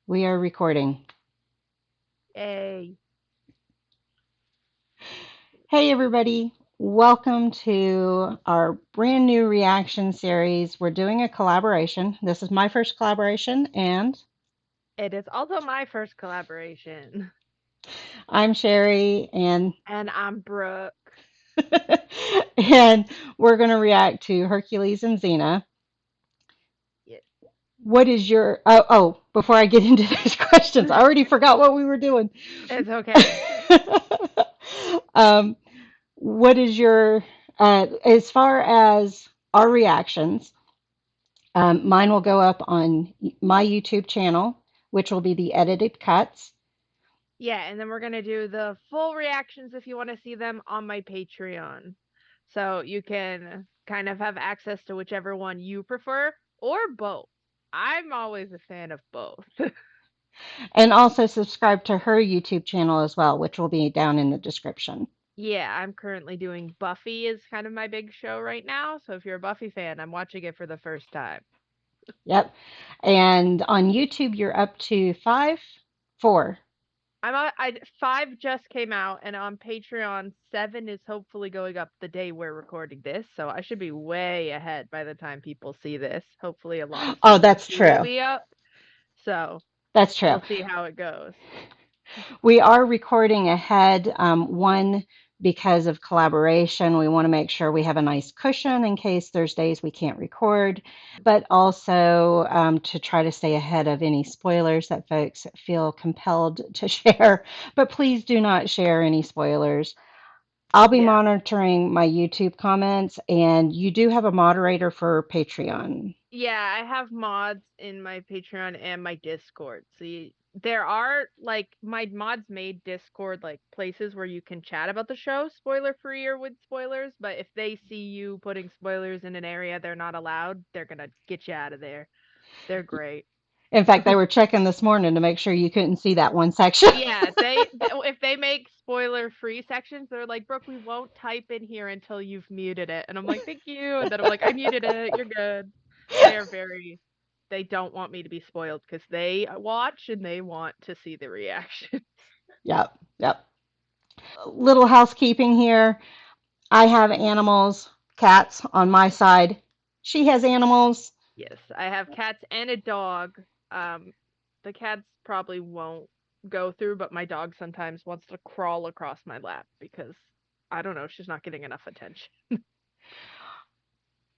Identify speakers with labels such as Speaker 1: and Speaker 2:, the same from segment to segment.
Speaker 1: We are recording.
Speaker 2: Yay.
Speaker 1: Hey, everybody. Welcome to our brand new reaction series. We're doing a collaboration. This is my first collaboration, and
Speaker 2: It is also my first collaboration.
Speaker 1: I'm Sherry, and
Speaker 2: And I'm Brooke.
Speaker 1: and we're going to react to Hercules and Xena.
Speaker 2: Yeah,
Speaker 1: What is your before I get into these questions, I already forgot what we were doing.
Speaker 2: it's okay.
Speaker 1: um, what is your as far as our reactions? Mine will go up on my YouTube channel, which will be the edited cuts.
Speaker 2: Yeah, and then we're going to do the full reactions if you want to see them on my Patreon. So you can kind of have access to whichever one you prefer or both. I'm always a fan of both.
Speaker 1: And also subscribe to her YouTube channel as well, which will be down in the description.
Speaker 2: Yeah, I'm currently doing Buffy is kind of my big show right now. So if you're a Buffy fan, I'm watching it for the first time.
Speaker 1: Yep. And on YouTube, you're up to four.
Speaker 2: Five just came out, and on Patreon, seven is hopefully going up the day we're recording this. So I should be way ahead by the time people see this. Hopefully, a lot of
Speaker 1: Oh,
Speaker 2: season
Speaker 1: that's
Speaker 2: two will
Speaker 1: true.
Speaker 2: be up. So
Speaker 1: That's true.
Speaker 2: we'll see how it goes.
Speaker 1: We are recording ahead, one because of collaboration. We want to make sure we have a nice cushion in case there's days we can't record, but also to try to stay ahead of any spoilers that folks feel compelled to share. But please do not share any spoilers. I'll be
Speaker 2: Yeah.
Speaker 1: monitoring my YouTube comments, and you do have a moderator for Patreon.
Speaker 2: Yeah, I have mods in my Patreon and my Discord. See, there are like my mods made Discord like places where you can chat about the show, spoiler free or with spoilers. But if they see you putting spoilers in an area they're not allowed, they're gonna get you out of there. They're great.
Speaker 1: In fact, they were checking this morning to make sure you couldn't see that one section.
Speaker 2: Yeah, if they make spoiler free sections, they're like, Brooke, we won't type in here until you've muted it. And I'm like, thank you. And then I'm like, I muted it. You're good. They're very, they don't want me to be spoiled because they watch and they want to see the reaction.
Speaker 1: Yep, yep. Little housekeeping here. I have animals, cats on my side. She has animals.
Speaker 2: Yes, I have cats and a dog. Um, the cats probably won't go through, but my dog sometimes wants to crawl across my lap because I don't know, she's not getting enough attention.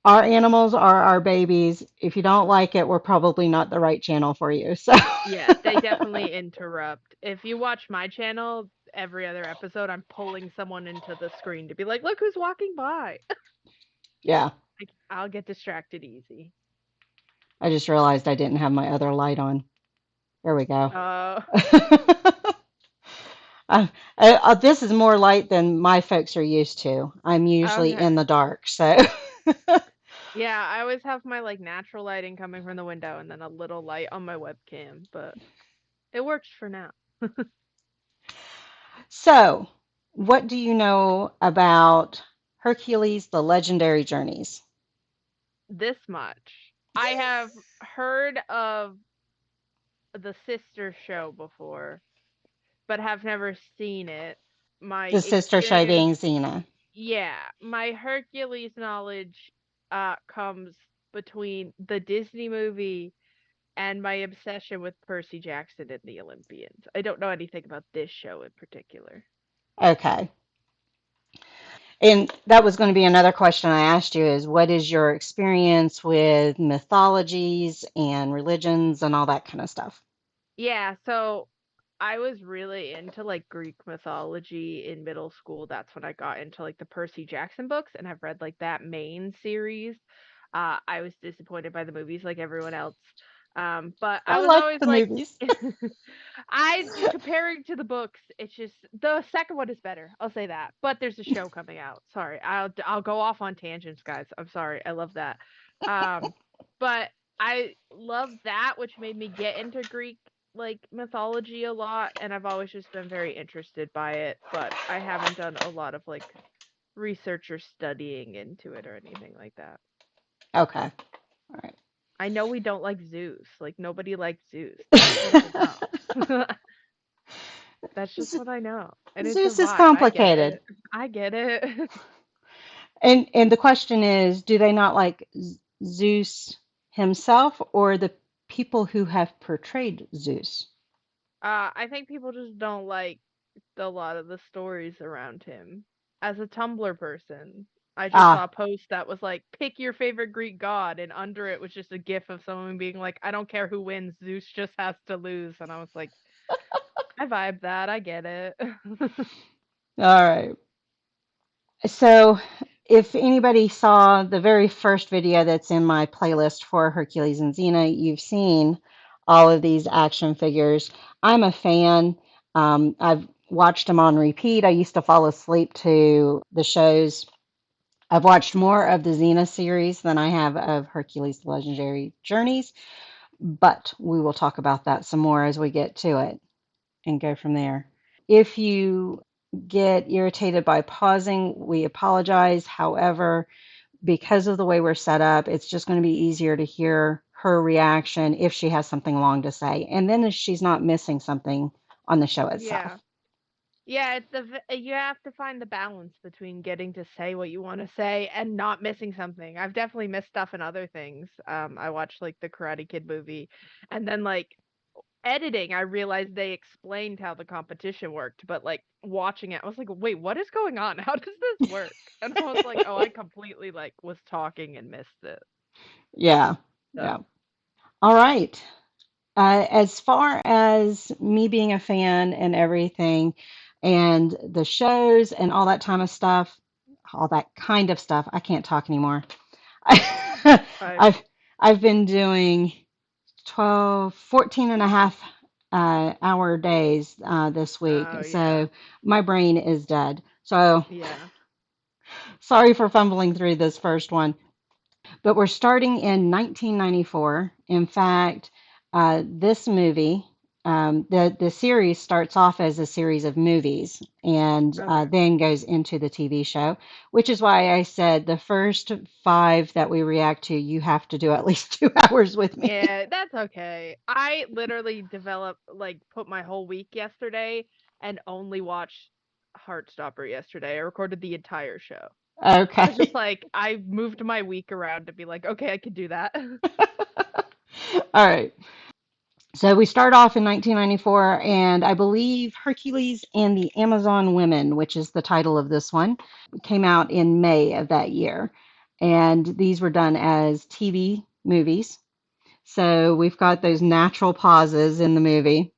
Speaker 1: Our animals are our babies. If you don't like it, we're probably not the right channel for you. So,
Speaker 2: Yeah, they definitely interrupt. If you watch my channel, every other episode, I'm pulling someone into the screen to be like, look who's walking by.
Speaker 1: yeah,
Speaker 2: Like, I'll get distracted easy.
Speaker 1: I just realized I didn't have my other light on. There we go.
Speaker 2: Uh,
Speaker 1: uh, this is more light than my folks are used to. I'm usually in
Speaker 2: okay.
Speaker 1: the dark. So,
Speaker 2: Yeah, I always have my like natural lighting coming from the window and then a little light on my webcam, but it works for now.
Speaker 1: so what do you know about Hercules, the Legendary Journeys?
Speaker 2: This much. I have heard of the sister show before, but have never seen it. My
Speaker 1: The sister show
Speaker 2: experience
Speaker 1: being Xena.
Speaker 2: Yeah, my Hercules knowledge comes between the Disney movie and my obsession with Percy Jackson and the Olympians. I don't know anything about this show in particular.
Speaker 1: Okay. And that was going to be another question I asked you is what is your experience with mythologies and religions and all that kind of stuff?
Speaker 2: Yeah, so I was really into like Greek mythology in middle school. That's when I got into like the Percy Jackson books, and I've read like that main series. I was disappointed by the movies like everyone else. But I
Speaker 1: I
Speaker 2: was
Speaker 1: like
Speaker 2: always
Speaker 1: the
Speaker 2: like
Speaker 1: movies.
Speaker 2: comparing to the books, it's just the second one is better. I'll say that. But there's a show coming out. Sorry. I'll go off on tangents, guys. I'm sorry. I love that. Um, but I love that, which made me get into Greek like mythology a lot, and I've always just been very interested by it, but I haven't done a lot of like research or studying into it or anything like that.
Speaker 1: Okay. All right.
Speaker 2: I know we don't like Zeus. Like nobody likes Zeus. That's what I know. That's just
Speaker 1: Z-
Speaker 2: what I know. And it's a
Speaker 1: Zeus is
Speaker 2: vibe. I get
Speaker 1: complicated.
Speaker 2: it. I get it.
Speaker 1: And the question is, do they not like Zeus himself or the people who have portrayed Zeus?
Speaker 2: I think people just don't like a lot of the stories around him. As a Tumblr person, I just saw
Speaker 1: Ah,
Speaker 2: a post that was like, pick your favorite Greek god, and under it was just a gif of someone being like, I don't care who wins, Zeus just has to lose. And I was like, I vibe that, I get it.
Speaker 1: all right. So, if anybody saw the very first video that's in my playlist for Hercules and Xena, you've seen all of these action figures. I'm a fan. I've watched them on repeat. I used to fall asleep to the shows. I've watched more of the Xena series than I have of Hercules Legendary Journeys, but we will talk about that some more as we get to it and go from there. If you get irritated by pausing, we apologize. However, because of the way we're set up, it's just going to be easier to hear her reaction if she has something long to say. And then if she's not missing something on the show
Speaker 2: Yeah.
Speaker 1: itself.
Speaker 2: Yeah, you have to find the balance between getting to say what you want to say and not missing something. I've definitely missed stuff in other things. I watched like the Karate Kid movie, and then like editing, I realized they explained how the competition worked, but like watching it, I was like, wait, what is going on? How does this work? And I was like, oh, I completely like was talking and missed it.
Speaker 1: Yeah. Yeah.
Speaker 2: So,
Speaker 1: All right. As far as me being a fan and everything, and the shows and all that time of stuff, all that kind of stuff, I can't talk anymore.
Speaker 2: I
Speaker 1: I've I've been doing 12, 14 and a half hour days this week,
Speaker 2: oh yeah.
Speaker 1: so my brain is dead. So
Speaker 2: Yeah.
Speaker 1: sorry for fumbling through this first one. But we're starting in 1994. In fact, this movie, the series starts off as a series of movies and
Speaker 2: Okay.
Speaker 1: then goes into the TV show, which is why I said the first five that we react to, you have to do at least 2 hours with me.
Speaker 2: Yeah, that's okay. I literally developed like put my whole week yesterday and only watched Heartstopper yesterday. I recorded the entire show. I was just
Speaker 1: Okay.
Speaker 2: like, I moved my week around to be like, okay, I could do that.
Speaker 1: All right. So we start off in 1994, and I believe Hercules and the Amazon Women, which is the title of this one, came out in May of that year. And these were done as TV movies. So we've got those natural pauses in the movie.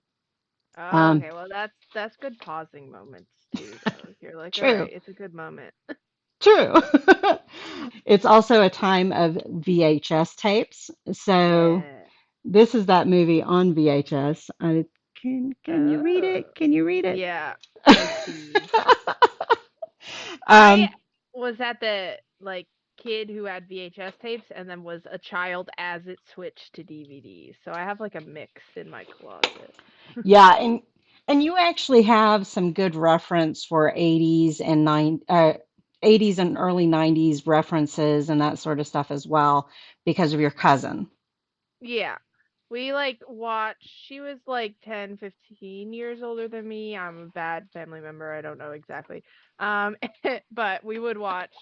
Speaker 2: Oh,
Speaker 1: Um,
Speaker 2: okay, well that's good pausing moments too, though. You're like, all
Speaker 1: true,
Speaker 2: right, it's a good moment.
Speaker 1: true. It's also a time of VHS tapes. So
Speaker 2: Yeah.
Speaker 1: this is that movie on VHS. Can you read
Speaker 2: Oh.
Speaker 1: it? Can you read it?
Speaker 2: Yeah, I see. I
Speaker 1: um,
Speaker 2: was at the like kid who had VHS tapes and then was a child as it switched to DVD. So I have like a mix in my closet.
Speaker 1: Yeah, and you actually have some good reference for 80s and 80s and early 90s references and that sort of stuff as well because of your cousin.
Speaker 2: Yeah. We like watched she was like 10, 15 years older than me. I'm a bad family member. I don't know exactly. Um but we would watch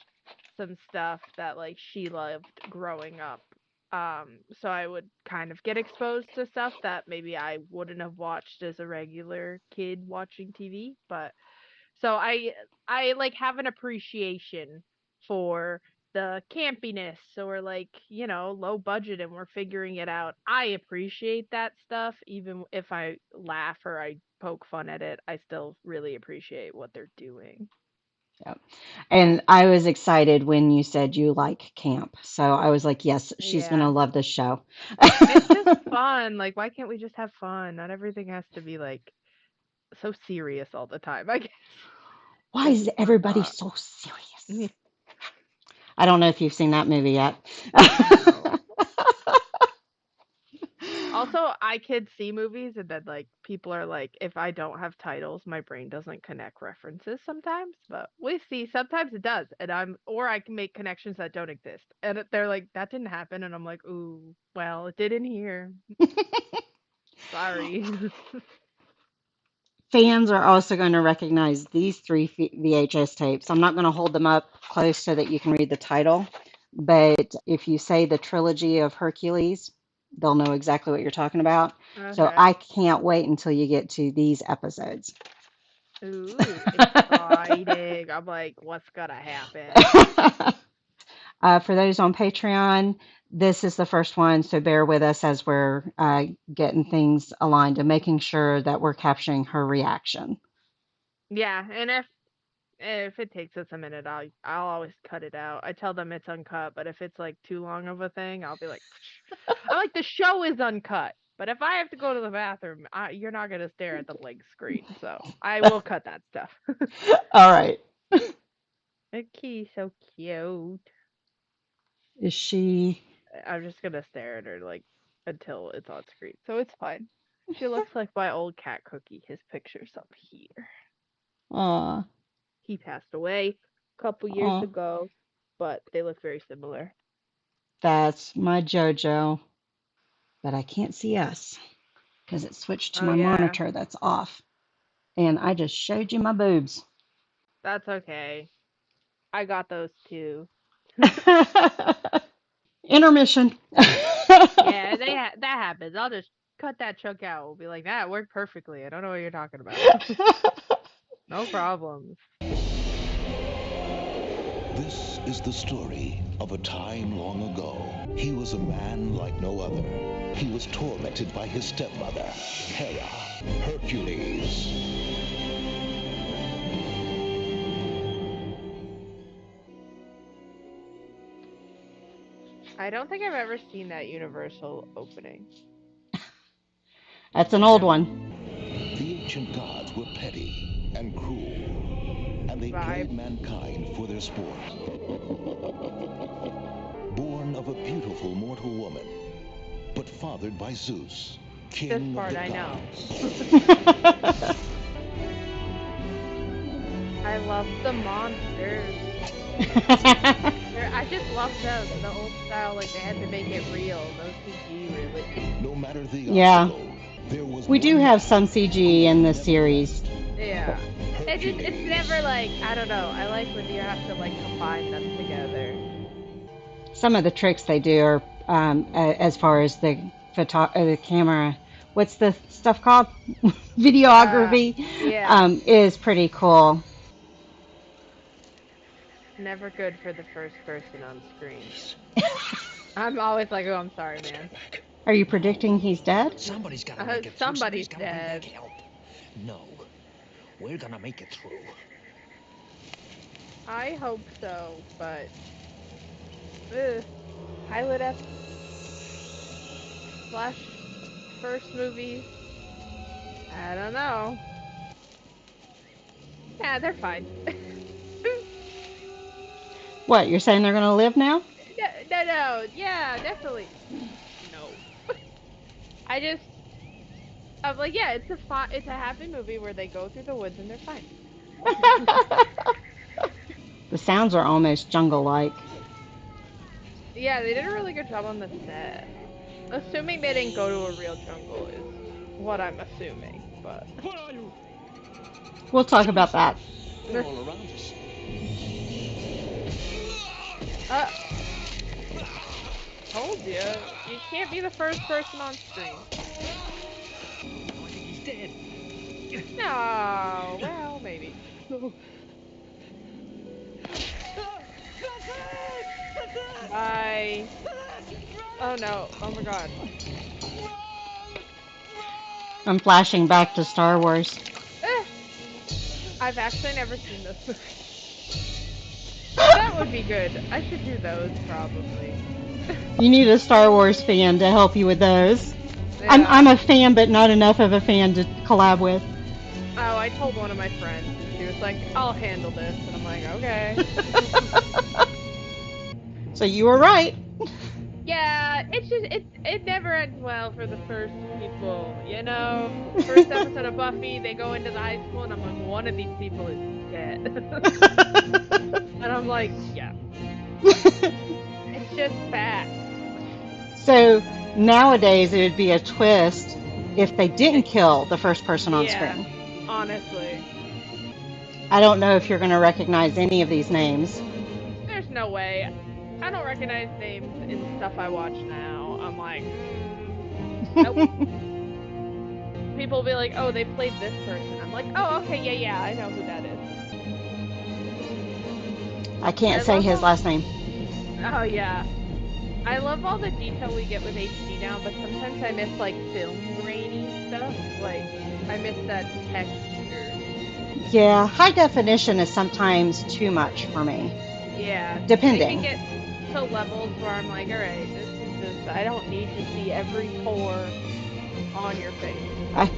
Speaker 2: some stuff that like she loved growing up. So I would kind of get exposed to stuff that maybe I wouldn't have watched as a regular kid watching TV, but so I like have an appreciation for the campiness or like, low budget and we're figuring it out. I appreciate that stuff even if I laugh or I poke fun at it. I still really appreciate what they're doing.
Speaker 1: Yeah. And I was excited when you said you like camp. So I was like, yes, she's going to
Speaker 2: Yeah.
Speaker 1: love this show.
Speaker 2: It's just fun. Like why can't we just have fun? Not everything has to be like so serious all the time, I guess.
Speaker 1: Why
Speaker 2: Just
Speaker 1: is
Speaker 2: fun
Speaker 1: everybody
Speaker 2: talk.
Speaker 1: so serious? I don't know if you've seen that movie yet.
Speaker 2: No. Also, I could see movies and then like people are like, if I don't have titles, my brain doesn't connect references sometimes. But we see sometimes it does, and or I can make connections that don't exist, and they're like, that didn't happen, and I'm like, ooh, well, it did in here. Sorry.
Speaker 1: Fans are also going to recognize these three VHS tapes. I'm not going to hold them up close so that you can read the title, but if you say the trilogy of Hercules, they'll know exactly what you're talking about. So
Speaker 2: Okay.
Speaker 1: I can't wait until you get to these episodes.
Speaker 2: Ooh, exciting. I'm like, what's gonna happen?
Speaker 1: For those on Patreon, this is the first one, so bear with us as we're getting things aligned and making sure that we're capturing her reaction.
Speaker 2: Yeah, and if it takes us a minute, I'll always cut it out. I tell them it's uncut, but if it's like too long of a thing, I'll be like, I'm like the show is uncut, but if I have to go to the bathroom, you're not gonna stare at the blank screen, so I will cut that stuff.
Speaker 1: All right.
Speaker 2: Okay, so cute.
Speaker 1: Is she?
Speaker 2: I'm just gonna stare at her like until it's on screen, so it's fine. She looks like my old cat Cookie. His picture's up here.
Speaker 1: Aw,
Speaker 2: He passed away a couple years
Speaker 1: aw.
Speaker 2: ago, but they look very similar.
Speaker 1: That's my JoJo, but I can't see us because it switched to
Speaker 2: Oh
Speaker 1: my
Speaker 2: yeah,
Speaker 1: monitor that's off. And I just showed you my boobs.
Speaker 2: that's okay. I got those too.
Speaker 1: Intermission.
Speaker 2: Yeah, that happens. I'll just cut that chunk out. We'll be like, that worked perfectly. I don't know what you're talking about. No problems.
Speaker 3: This is the story of a time long ago. He was a man like no other. He was tormented by his stepmother, Hera, Hercules.
Speaker 2: I don't think I've ever seen that Universal opening.
Speaker 1: That's an old one.
Speaker 3: The ancient gods were petty and cruel, and they played
Speaker 2: Vibes.
Speaker 3: mankind for their sport. Born of a beautiful mortal woman, but fathered by Zeus,
Speaker 2: This
Speaker 3: king of
Speaker 2: part
Speaker 3: the
Speaker 2: I know.
Speaker 3: gods.
Speaker 2: I love the monsters. I just love the old style. Like they had to make it real. No CG, really.
Speaker 3: No matter the
Speaker 1: Yeah,
Speaker 3: obstacle, there was
Speaker 1: we do
Speaker 3: one
Speaker 1: have
Speaker 3: man
Speaker 1: some
Speaker 3: who
Speaker 1: CG
Speaker 3: would
Speaker 1: in the
Speaker 3: never
Speaker 1: series.
Speaker 3: rest.
Speaker 2: Yeah. It's never
Speaker 3: Hercules.
Speaker 2: like I don't know. I like when you have to like combine them together.
Speaker 1: Some of the tricks they do are, as far as the camera, what's the stuff called?
Speaker 2: Uh,
Speaker 1: Videography,
Speaker 2: yeah.
Speaker 1: is pretty cool.
Speaker 2: Never good for the first person on screen. I'm always like, oh, I'm sorry, man.
Speaker 1: Are you predicting he's dead?
Speaker 4: Somebody's gotta make it through.
Speaker 2: Somebody's
Speaker 4: Somebody's gotta bring back
Speaker 2: dead.
Speaker 4: help. No, we're gonna make it through.
Speaker 2: I hope so, but ugh. Pilot slash first movies. I don't know. Yeah, they're fine.
Speaker 1: What, you're saying they're going to live now?
Speaker 2: No, no, no. Yeah, definitely. No. I just, I'm like, yeah, it's a happy movie where they go through the woods and they're fine.
Speaker 1: The sounds are almost jungle-like.
Speaker 2: Yeah, they did a really good job on the set. Assuming they didn't go to a real jungle is what I'm assuming, but
Speaker 4: Where are you?
Speaker 1: We'll talk about
Speaker 4: Jeez,
Speaker 1: that.
Speaker 4: they're all around us.
Speaker 2: uh, told you, you can't be the first person on screen.
Speaker 4: No, I think he's dead.
Speaker 2: No, well, maybe.
Speaker 4: No. That's it! That's it!
Speaker 2: Bye.
Speaker 4: That's it!
Speaker 2: Oh no. Oh my god.
Speaker 4: Run!
Speaker 1: I'm
Speaker 4: Run!
Speaker 1: flashing back to Star Wars.
Speaker 2: Eh, I've actually never seen those movies. That would be good. I should do those probably.
Speaker 1: You need a Star Wars fan to help you with those. I'm
Speaker 2: Yeah.
Speaker 1: a fan, but not enough of a fan to collab with.
Speaker 2: Oh, I told one of my friends and she was like, I'll handle this. And I'm like, okay.
Speaker 1: So you were right.
Speaker 2: Yeah, it's just it never ends well for the first people, you know? First episode of Buffy, they go into the high school and I'm like, one of these people is dead. And I'm like, yeah. It's just facts.
Speaker 1: So nowadays it would be a twist if they didn't
Speaker 2: They,
Speaker 1: kill the first person on
Speaker 2: yeah,
Speaker 1: screen.
Speaker 2: honestly.
Speaker 1: I don't know if you're going to recognize any of these names.
Speaker 2: There's no way. I don't recognize names in stuff I watch now. I'm like, nope. People will be like, oh, they played this person. I'm like, oh, okay, yeah, yeah, I know who that is.
Speaker 1: I can't
Speaker 2: I
Speaker 1: say
Speaker 2: love
Speaker 1: his
Speaker 2: all.
Speaker 1: last name.
Speaker 2: Oh yeah, I love all the detail we get with HD now, but sometimes I miss like film grainy stuff. Like I miss that texture.
Speaker 1: Yeah, high definition is sometimes too much for me,
Speaker 2: Yeah, I can
Speaker 1: depending.
Speaker 2: get to levels where I'm like, all right, this is just I don't need to see every pore on your face.
Speaker 1: I,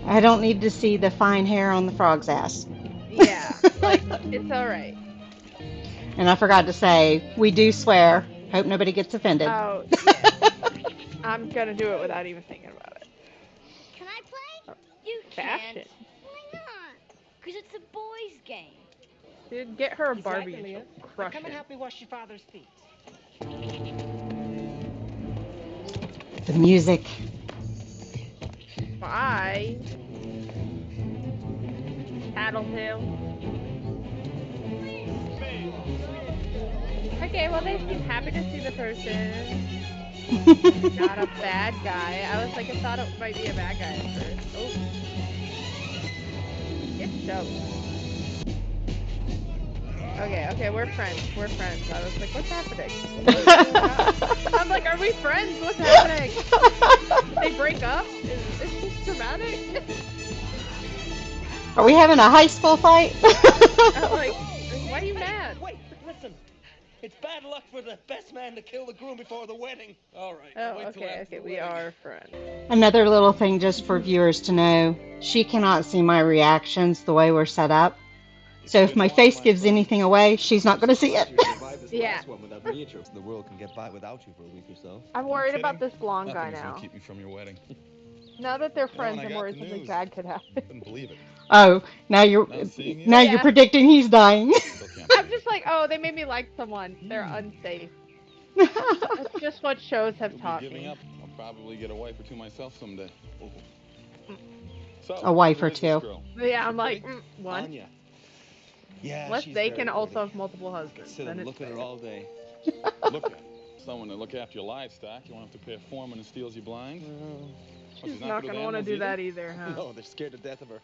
Speaker 1: I don't need to see the fine hair on the frog's ass.
Speaker 2: Yeah, like it's all right.
Speaker 1: And I forgot to say, we do swear. Hope nobody gets offended.
Speaker 2: Oh yeah, I'm gonna do it without even thinking about it.
Speaker 5: Can I play?
Speaker 2: Oh,
Speaker 5: You can't.
Speaker 2: fashion.
Speaker 5: Why not? Because it's a boys' game.
Speaker 2: Dude, get her a
Speaker 6: He's right,
Speaker 2: Barbie and
Speaker 6: Malia.
Speaker 2: she'll
Speaker 6: Now
Speaker 2: crush
Speaker 6: come and
Speaker 2: him.
Speaker 6: help me wash your father's feet.
Speaker 1: The music.
Speaker 2: Bye, Tattletale. Okay, well they seem happy to see the person. Not a bad guy. I was like, I thought it might be a bad guy at first. Oh, get shoved. Okay, okay, we're friends. We're friends. I was like, what's happening? I'm like, are we friends? What's happening? Did they break up? Is this dramatic?
Speaker 1: Are we having a high school fight?
Speaker 2: I'm like, why are you mad?
Speaker 4: Wait, listen. It's bad luck for the best man to kill the groom before the wedding.
Speaker 7: All right,
Speaker 2: Oh,
Speaker 7: wait till
Speaker 2: okay,
Speaker 7: after
Speaker 2: okay,
Speaker 7: the
Speaker 2: we
Speaker 7: wedding.
Speaker 2: are friends.
Speaker 1: Another little thing just for viewers to know. She cannot see my reactions the way we're set up. So if my face gives anything away, she's not going to see it.
Speaker 2: Yeah.
Speaker 8: The world can get by without you for a week or so.
Speaker 2: I'm worried about this blonde guy
Speaker 7: Nothing is
Speaker 2: now.
Speaker 7: gonna keep me from your wedding.
Speaker 2: Now that they're
Speaker 7: You know,
Speaker 2: friends,
Speaker 7: when I
Speaker 2: I'm
Speaker 7: got
Speaker 2: worried
Speaker 7: the
Speaker 2: something
Speaker 7: news,
Speaker 2: bad could happen.
Speaker 7: couldn't believe it.
Speaker 1: Oh, now you're
Speaker 7: Not seeing you,
Speaker 1: now you're
Speaker 2: Yeah.
Speaker 1: predicting he's dying.
Speaker 7: still can't
Speaker 2: I'm
Speaker 7: believe
Speaker 2: just
Speaker 7: it.
Speaker 2: like, oh, they made me like someone. They're unsafe. That's just what shows have
Speaker 7: You'll be
Speaker 2: taught
Speaker 7: giving
Speaker 2: me.
Speaker 7: up. I'll probably get a wife or two myself someday. So,
Speaker 1: A wife
Speaker 7: who
Speaker 1: or
Speaker 7: is this
Speaker 1: two.
Speaker 7: girl?
Speaker 2: Yeah, I'm
Speaker 7: She
Speaker 2: like,
Speaker 7: pretty?
Speaker 2: one.
Speaker 8: Anya. Yeah,
Speaker 2: Unless
Speaker 8: she's
Speaker 2: they
Speaker 8: very
Speaker 2: can also
Speaker 8: pretty.
Speaker 2: have multiple
Speaker 8: I could
Speaker 2: husbands,
Speaker 8: sit
Speaker 2: then
Speaker 8: and
Speaker 2: it's
Speaker 8: look at her
Speaker 2: fair.
Speaker 8: all day.
Speaker 7: Look at her. Someone to look after your livestock. You won't have to pay a foreman who steals you blind.
Speaker 8: Well,
Speaker 2: She's
Speaker 7: not
Speaker 2: not
Speaker 7: good with
Speaker 2: gonna want to
Speaker 7: animals
Speaker 2: do
Speaker 7: either?
Speaker 2: that either, huh?
Speaker 8: no, they're scared to death of her.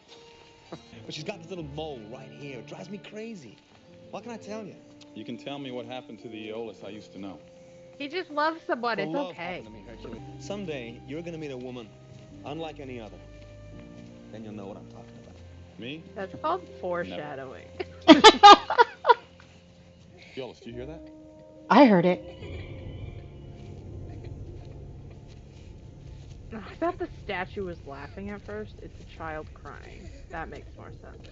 Speaker 8: But she's got this little mole right here. It drives me crazy. What can I tell you?
Speaker 7: You can tell me what happened to the Aeolus I used to know.
Speaker 2: He just loves someone.
Speaker 8: Well,
Speaker 2: It's
Speaker 8: love
Speaker 2: okay.
Speaker 8: happened to me, Hercules. Someday you're gonna meet a woman unlike any other. Then you'll know what I'm talking about.
Speaker 7: Me?
Speaker 2: That's called foreshadowing.
Speaker 7: Aeolus, do you hear that?
Speaker 1: I heard it.
Speaker 2: I thought the statue was laughing at first. It's a child crying. That makes more sense.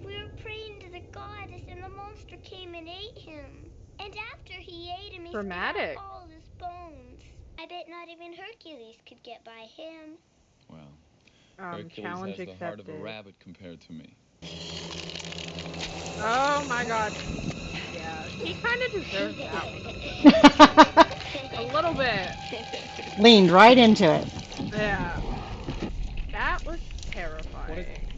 Speaker 5: We were praying to the goddess, and the monster came and ate him. And after he ate him, he spit
Speaker 2: Dramatic.
Speaker 5: out all his bones. I bet not even Hercules could get by him.
Speaker 7: Well, Hercules
Speaker 2: Challenge
Speaker 7: has the heart of a
Speaker 2: accepted.
Speaker 7: rabbit compared to me.
Speaker 2: Oh my god. Yeah, he kind of deserves that one. A little bit.
Speaker 1: Leaned right into it.
Speaker 2: Yeah. That was terrifying.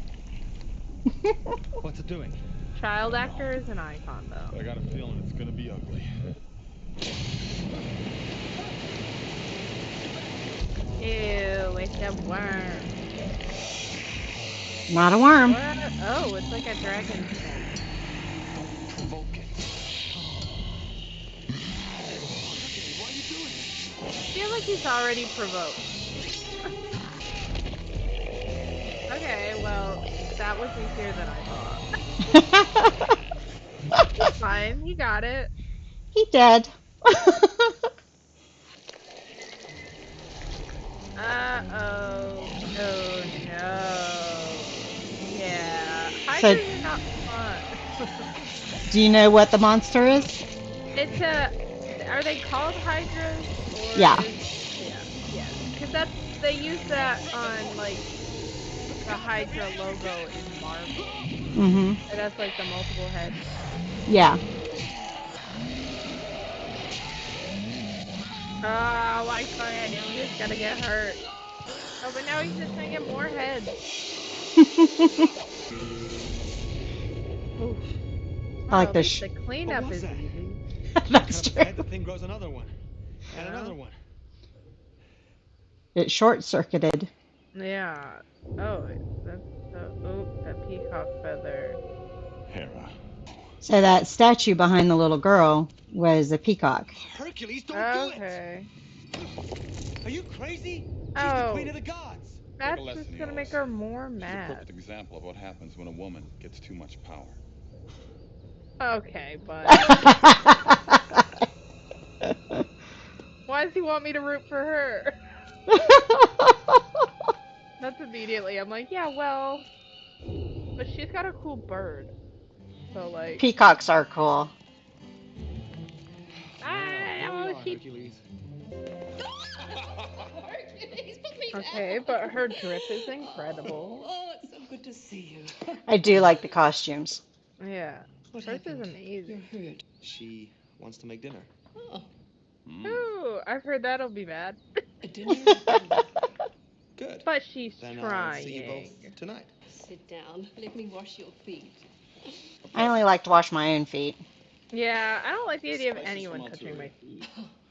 Speaker 8: What's it doing?
Speaker 2: Child actor is an icon, though.
Speaker 7: I got a feeling it's gonna be ugly.
Speaker 2: Ew, it's a worm.
Speaker 1: Not a worm.
Speaker 2: What? Oh, it's like a dragon snake.
Speaker 8: Provoking.
Speaker 2: I feel like he's already provoked. Okay, well, that was easier than I thought. It's fine, he got it.
Speaker 1: He dead.
Speaker 2: Uh-oh. Oh, no. Yeah.
Speaker 1: So,
Speaker 2: Hydras are not fun.
Speaker 1: do you know what the monster is?
Speaker 2: It's a Are they called Hydras or
Speaker 1: Yeah.
Speaker 2: yes, because they use that on like the Hydra logo in Marvel.
Speaker 1: Mm-hmm.
Speaker 2: It has like the multiple heads.
Speaker 1: Yeah.
Speaker 2: Oh, my friend, he's just gonna get hurt. Oh, but now he's just gonna get more heads. Oof.
Speaker 1: I
Speaker 2: Well,
Speaker 1: like
Speaker 2: at
Speaker 1: this.
Speaker 2: least the cleanup
Speaker 8: was
Speaker 2: is
Speaker 8: that?
Speaker 2: easy.
Speaker 1: That's
Speaker 8: Cut up its
Speaker 1: true.
Speaker 8: head, the thing grows another one. And
Speaker 2: Yeah.
Speaker 8: another one.
Speaker 1: It short circuited.
Speaker 2: Yeah. Oh, that's the peacock feather.
Speaker 7: Hera.
Speaker 1: So that statue behind the little girl was a peacock.
Speaker 8: Hercules, don't do it!
Speaker 2: Okay.
Speaker 8: Are you crazy? She's the
Speaker 2: Oh,
Speaker 8: queen of the gods.
Speaker 7: Take a
Speaker 2: that's
Speaker 7: lesson,
Speaker 2: just gonna make
Speaker 7: Eos.
Speaker 2: her more
Speaker 7: She's a
Speaker 2: mad.
Speaker 7: perfect example of what happens when a woman gets too much power.
Speaker 2: Okay, but why does he want me to root for her? That's immediately. I'm like, yeah, well, but she's got a cool bird. So like,
Speaker 1: Peacocks are cool.
Speaker 8: Here we
Speaker 2: oh,
Speaker 8: are,
Speaker 2: she.
Speaker 8: Hercules.
Speaker 5: Hercules, put me
Speaker 2: Okay,
Speaker 5: down.
Speaker 2: but her drip is incredible.
Speaker 5: Oh, it's so good to see you.
Speaker 1: I do like the costumes.
Speaker 2: Yeah,
Speaker 8: What
Speaker 2: hers is
Speaker 8: happened?
Speaker 2: amazing.
Speaker 5: You're hurt.
Speaker 8: She wants to make dinner.
Speaker 5: Oh,
Speaker 7: Mm.
Speaker 2: Ooh, I've heard that'll be bad.
Speaker 5: a dinner?
Speaker 8: Good.
Speaker 2: But she's
Speaker 8: Then I'll see you
Speaker 2: trying.
Speaker 8: both tonight.
Speaker 5: Sit down. Let me wash your feet.
Speaker 1: I only like to wash my own feet.
Speaker 2: Yeah, I don't like the idea of
Speaker 7: Spices from
Speaker 2: anyone touching my
Speaker 7: Alturia.
Speaker 2: feet.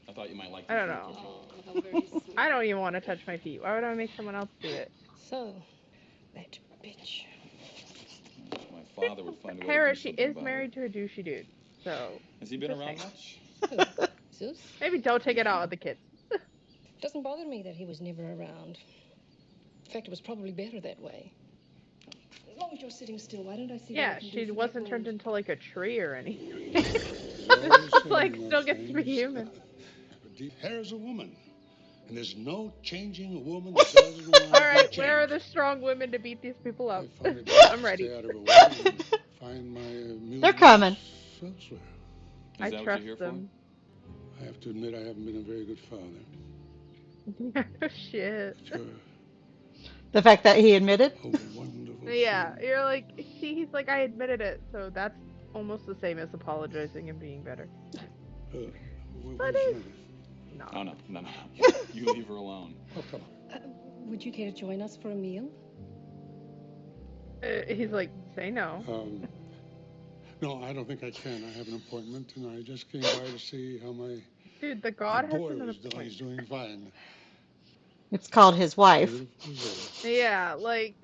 Speaker 7: I thought you might like
Speaker 2: I
Speaker 7: them
Speaker 2: don't
Speaker 7: from
Speaker 2: know.
Speaker 7: cooking.
Speaker 5: Oh, how very sweet.
Speaker 2: I don't even want to touch my feet. Why would I make someone else do it?
Speaker 5: So, that bitch.
Speaker 7: My father would find a way to
Speaker 2: Hera,
Speaker 7: do
Speaker 2: she
Speaker 7: something
Speaker 2: is
Speaker 7: about
Speaker 2: married
Speaker 7: it.
Speaker 2: to a douchey dude. So,
Speaker 7: Has he been
Speaker 2: just
Speaker 7: around
Speaker 2: saying.
Speaker 7: much?
Speaker 5: Who? Zeus?
Speaker 2: Maybe don't take it out on the kids.
Speaker 5: Doesn't bother me that he was never around. In fact, it was probably better that way. As long as you're sitting still, why don't I see what I
Speaker 2: Yeah,
Speaker 5: can do
Speaker 2: she
Speaker 5: for
Speaker 2: wasn't
Speaker 5: that
Speaker 2: turned
Speaker 5: wound?
Speaker 2: into like a tree or anything.
Speaker 6: There's always
Speaker 2: Just like
Speaker 6: saying
Speaker 2: still
Speaker 6: those
Speaker 2: gets to be
Speaker 6: things.
Speaker 2: human.
Speaker 6: But deep Hera's a woman, and there's no changing a woman that doesn't want
Speaker 2: All
Speaker 6: to
Speaker 2: right,
Speaker 6: change.
Speaker 2: where are the strong women to beat these people up?
Speaker 6: I found it best
Speaker 2: I'm
Speaker 6: to
Speaker 2: ready.
Speaker 6: stay out of her way and find my
Speaker 1: They're
Speaker 6: amusement
Speaker 1: coming.
Speaker 6: elsewhere.
Speaker 7: Is
Speaker 2: I
Speaker 7: that what
Speaker 2: trust
Speaker 7: you're here
Speaker 2: them.
Speaker 6: I have to admit I haven't been a very good father.
Speaker 2: Shit.
Speaker 6: But you're
Speaker 1: The fact that he admitted?
Speaker 6: a wonderful
Speaker 2: Yeah,
Speaker 6: soul.
Speaker 2: you're like, see, he's like, I admitted it, so that's almost the same as apologizing and being better. But
Speaker 6: Where's
Speaker 2: it's
Speaker 6: Meredith?
Speaker 2: not.
Speaker 7: Oh, no. You leave her alone.
Speaker 6: Oh, come on.
Speaker 5: Would you care to join us for a meal?
Speaker 2: He's like, say no.
Speaker 6: No, I don't think I can. I have an appointment, and I just came by to see how my
Speaker 2: Dude, the god has
Speaker 6: boy
Speaker 2: an
Speaker 6: was doing. He's
Speaker 2: appointment.
Speaker 6: doing fine.
Speaker 1: It's called his wife.
Speaker 6: Beautiful as ever.
Speaker 2: Yeah, like,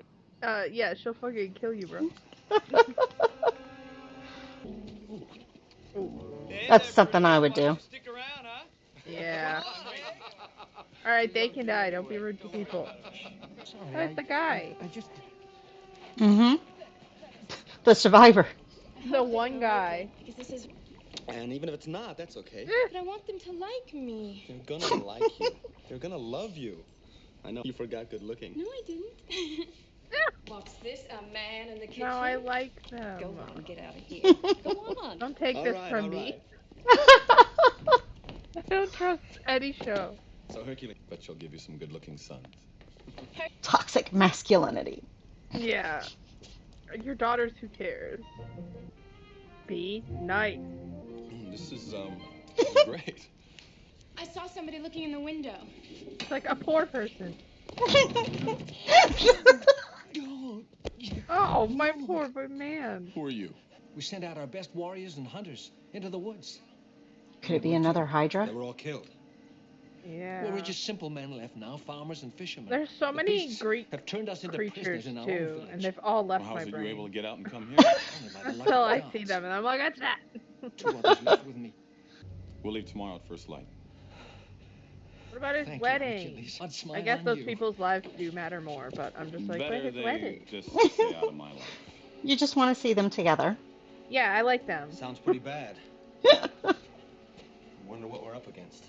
Speaker 2: yeah, she'll fucking kill you, bro. Ooh.
Speaker 1: That's something I would do.
Speaker 4: Stick around, huh?
Speaker 2: Yeah. Alright, they can die. Don't be rude to people. Oh, it's the guy.
Speaker 1: Mm-hmm. The survivor.
Speaker 2: The one guy.
Speaker 5: Because this is.
Speaker 8: And even if it's not, that's okay.
Speaker 5: But I want them to like me.
Speaker 8: They're gonna like you. They're gonna love you. I know you forgot good looking.
Speaker 5: No, I didn't. What's this? A man in the kitchen?
Speaker 2: No, I like them.
Speaker 5: Go on, get out of here. Go on.
Speaker 2: Don't take
Speaker 8: All
Speaker 2: this
Speaker 8: right,
Speaker 2: from
Speaker 8: all
Speaker 2: me.
Speaker 8: right.
Speaker 2: I don't trust any show.
Speaker 8: So Hercules.
Speaker 7: Bet she'll give you some good-looking sons.
Speaker 1: Toxic masculinity.
Speaker 2: Yeah. Your daughters, who cares? Be nice.
Speaker 7: This is great.
Speaker 5: I saw somebody looking in the window.
Speaker 2: It's like a poor person. Oh, my poor man.
Speaker 7: Who are you?
Speaker 4: We sent out our best warriors and hunters into the woods.
Speaker 1: Could it be another Hydra?
Speaker 8: They were all killed.
Speaker 2: Yeah.
Speaker 4: Well, we're just simple men left now, farmers and fishermen.
Speaker 2: There's so
Speaker 4: The
Speaker 2: many
Speaker 4: beasts
Speaker 2: Greek
Speaker 4: have turned us into
Speaker 2: creatures
Speaker 4: prisoners in our own
Speaker 2: too,
Speaker 4: village.
Speaker 2: and they've all left
Speaker 7: Well,
Speaker 2: my
Speaker 7: how's it you able
Speaker 2: brain.
Speaker 7: to get out and come here?
Speaker 4: Only by the luck
Speaker 2: Until
Speaker 4: of
Speaker 2: I
Speaker 4: the
Speaker 2: see
Speaker 4: gods.
Speaker 2: them, and I'm like, that's that.
Speaker 4: 2 others left with me.
Speaker 7: We'll leave tomorrow at first light.
Speaker 2: What about his
Speaker 4: Thank you,
Speaker 2: wedding?
Speaker 4: Hercules. I'd smile
Speaker 2: I guess
Speaker 4: on
Speaker 2: those
Speaker 4: you.
Speaker 2: people's lives do matter more, but I'm just like, but
Speaker 7: Better
Speaker 2: his
Speaker 7: they
Speaker 2: wedding.
Speaker 7: just stay out of my life.
Speaker 1: You just want to see them together.
Speaker 2: Yeah, I like them.
Speaker 8: Sounds pretty bad. Wonder what we're up against.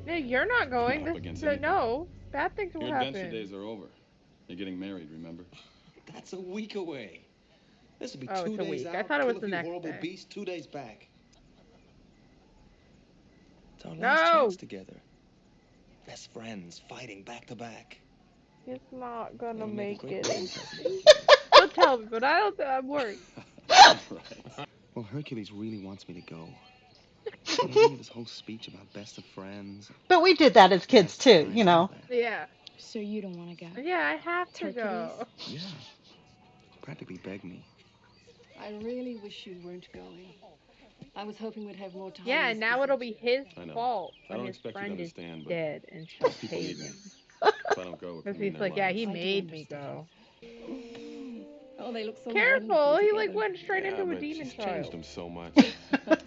Speaker 2: Yeah, you're not going.
Speaker 7: Not up against
Speaker 2: This,
Speaker 7: anything.
Speaker 2: no, bad things will
Speaker 7: Your adventure
Speaker 2: happen.
Speaker 7: days are over. You're getting married, remember?
Speaker 8: That's a week away. This will be
Speaker 2: Oh,
Speaker 8: 2
Speaker 2: it's a
Speaker 8: days
Speaker 2: week.
Speaker 8: out.
Speaker 2: I thought it was
Speaker 8: kill a
Speaker 2: the
Speaker 8: few
Speaker 2: next
Speaker 8: horrible
Speaker 2: day.
Speaker 8: beasts, 2 days back. our last chance
Speaker 2: No!
Speaker 8: together. Best friends fighting back to back.
Speaker 2: He's not gonna
Speaker 8: It'll make a
Speaker 2: make
Speaker 8: great
Speaker 2: it.
Speaker 8: wedding present, Hercules.
Speaker 2: Don't tell me, but I don't. I'm worried.
Speaker 7: Right.
Speaker 8: Well, Hercules really wants me to go. He gave me this whole speech about best of friends,
Speaker 1: But we did that as kids
Speaker 8: past
Speaker 1: too,
Speaker 8: time,
Speaker 1: you
Speaker 8: and all
Speaker 1: know.
Speaker 8: that.
Speaker 2: Yeah.
Speaker 9: So you don't want to go?
Speaker 2: Yeah, I have
Speaker 9: It's
Speaker 2: to
Speaker 9: Hercules.
Speaker 2: go.
Speaker 8: Yeah. Practically begged me.
Speaker 5: I really wish you weren't going. I was hoping we'd have more time.
Speaker 2: Yeah,
Speaker 5: in
Speaker 2: and
Speaker 5: this
Speaker 2: now it'll
Speaker 5: visit.
Speaker 2: be his
Speaker 7: I know.
Speaker 2: fault
Speaker 7: I
Speaker 2: when
Speaker 7: don't
Speaker 2: his
Speaker 7: expect you to
Speaker 2: friend is
Speaker 7: understand, but
Speaker 2: dead and shall
Speaker 7: people
Speaker 2: pay
Speaker 7: need me.
Speaker 2: him.
Speaker 7: If I don't go, it
Speaker 2: Because
Speaker 7: can ruin
Speaker 2: he's
Speaker 7: their
Speaker 2: like, yeah,
Speaker 7: lives.
Speaker 2: he
Speaker 5: I do
Speaker 2: made me
Speaker 5: understand.
Speaker 2: go.
Speaker 5: Oh, they look so
Speaker 2: Careful!
Speaker 5: wonderful
Speaker 2: He like
Speaker 5: together.
Speaker 2: went straight
Speaker 7: Yeah,
Speaker 2: into a
Speaker 7: but
Speaker 2: demon
Speaker 7: she's changed
Speaker 2: child.
Speaker 7: him so much.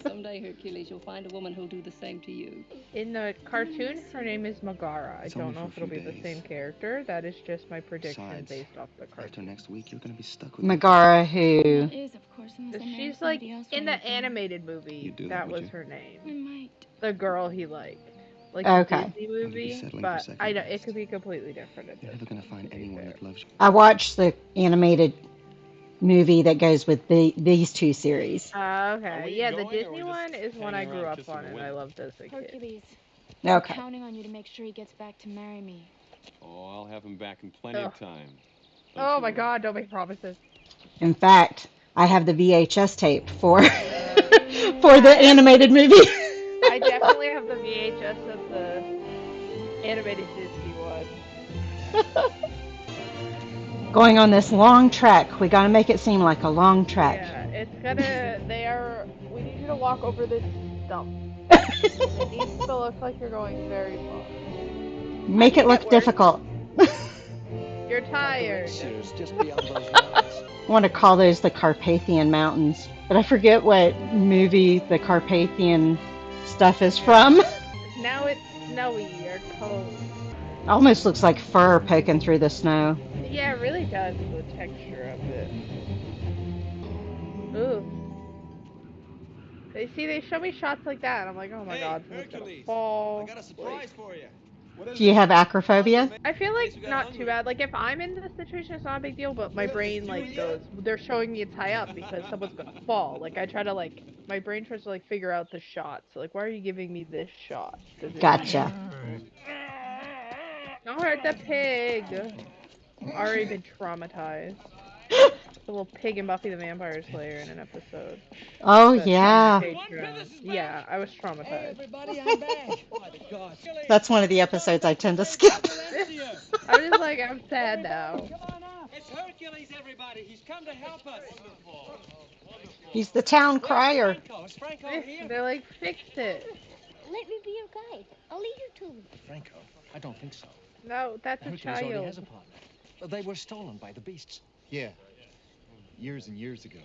Speaker 5: Someday, Hercules, you'll find a woman who'll do the same to you.
Speaker 2: In the cartoon, her name is Megara. I
Speaker 8: It's
Speaker 2: don't
Speaker 8: only
Speaker 2: know
Speaker 8: for a
Speaker 2: if it'll
Speaker 8: few
Speaker 2: be the
Speaker 8: days.
Speaker 2: same character. That is just my prediction
Speaker 8: Besides,
Speaker 2: based off the
Speaker 8: after
Speaker 2: cartoon.
Speaker 8: next week, you're gonna be stuck with me.
Speaker 1: Megara, who
Speaker 9: It is, of course, unless I marry
Speaker 2: She's like
Speaker 9: somebody else
Speaker 2: in
Speaker 9: while
Speaker 2: the
Speaker 9: you're gone.
Speaker 2: animated movie.
Speaker 8: You'd do that,
Speaker 2: That
Speaker 8: would
Speaker 2: was
Speaker 8: you?
Speaker 2: her
Speaker 9: I
Speaker 2: name.
Speaker 9: might.
Speaker 2: The girl he liked. Like the
Speaker 1: okay.
Speaker 2: Disney
Speaker 8: Well, you'd be
Speaker 2: movie.
Speaker 8: settling for
Speaker 2: But
Speaker 8: second
Speaker 2: I know it
Speaker 8: best.
Speaker 2: could be completely different in
Speaker 8: You're
Speaker 2: this
Speaker 8: never gonna
Speaker 2: one,
Speaker 8: find
Speaker 2: to be
Speaker 8: anyone
Speaker 2: fair.
Speaker 8: that loves you.
Speaker 1: I watched the animated movie that goes with these two series.
Speaker 2: Okay.
Speaker 7: we
Speaker 2: Yeah, the
Speaker 7: going, or
Speaker 2: Disney
Speaker 7: we just
Speaker 2: one is one I
Speaker 7: hanging
Speaker 2: grew
Speaker 7: around
Speaker 2: up
Speaker 7: kissing
Speaker 2: on
Speaker 7: the
Speaker 2: and
Speaker 7: wind?
Speaker 2: I loved as a kid.
Speaker 9: Hercules, I'm
Speaker 1: Okay.
Speaker 9: counting on you to make sure he gets back to marry me.
Speaker 7: Oh, I'll have him back in plenty
Speaker 2: Ugh.
Speaker 7: of time. Don't
Speaker 2: Oh
Speaker 7: you
Speaker 2: my
Speaker 7: worry.
Speaker 2: god, don't make promises.
Speaker 1: In fact, I have the VHS tape for for
Speaker 2: Yeah,
Speaker 1: the animated movie.
Speaker 2: I definitely have the VHS of the animated Disney one.
Speaker 1: Going on this long trek, we got to make it seem like a long trek.
Speaker 2: Yeah, it's gonna. We need you to walk over this stump, and it needs to look like you're going very far. I
Speaker 1: Make it
Speaker 2: mean, it
Speaker 1: look
Speaker 2: works.
Speaker 1: difficult.
Speaker 2: You're
Speaker 4: Like the red
Speaker 2: tired.
Speaker 4: Sears just beyond those mountains.
Speaker 1: I want to call those the Carpathian Mountains, but I forget what movie the Carpathian stuff is
Speaker 2: Yeah.
Speaker 1: from.
Speaker 2: Now it's snowy or cold.
Speaker 1: Almost looks like fur poking through the snow.
Speaker 2: Yeah, it really does, the texture of it. Ooh. They show me shots like that, and I'm like, oh my
Speaker 8: Hey,
Speaker 2: god, someone's gonna
Speaker 8: Hercules! I
Speaker 2: fall.
Speaker 8: got a
Speaker 2: Like,
Speaker 8: surprise for you. What is
Speaker 1: Do you
Speaker 8: it?
Speaker 1: have acrophobia?
Speaker 2: I feel
Speaker 8: In
Speaker 2: like
Speaker 8: case you got
Speaker 2: not too
Speaker 8: hungry.
Speaker 2: bad. Like if I'm in this situation, it's not a big deal, but my
Speaker 8: Look, is
Speaker 2: brain
Speaker 8: it you
Speaker 2: like
Speaker 8: yet?
Speaker 2: goes, they're showing me it's high up because someone's gonna fall. Like I try to like my brain tries to like figure out the shot. So like, why are you giving me this shot? Does it mean
Speaker 1: Gotcha.
Speaker 2: don't hurt the pig? Already been traumatized. The little pig in Buffy the Vampire Slayer in an episode.
Speaker 1: Oh,
Speaker 2: That's on my
Speaker 1: yeah.
Speaker 2: Patreon. Yeah, I was
Speaker 4: Hey,
Speaker 2: traumatized.
Speaker 4: everybody, I'm back. By the gods.
Speaker 1: That's one of the episodes I tend to skip.
Speaker 2: I'm just like I'm sad now.
Speaker 4: Come on out. It's Hercules, everybody. He's come to help us.
Speaker 1: He's the town
Speaker 4: Where's
Speaker 1: crier.
Speaker 4: Franco? Is Franco here?
Speaker 2: They're like fix it.
Speaker 10: Let me be your guide. I'll lead you to him.
Speaker 4: Franco? I don't think so.
Speaker 2: No, that's a
Speaker 4: Hercules already has
Speaker 2: child.
Speaker 4: a partner. They were stolen by the beasts.
Speaker 8: Yeah. Years and years ago.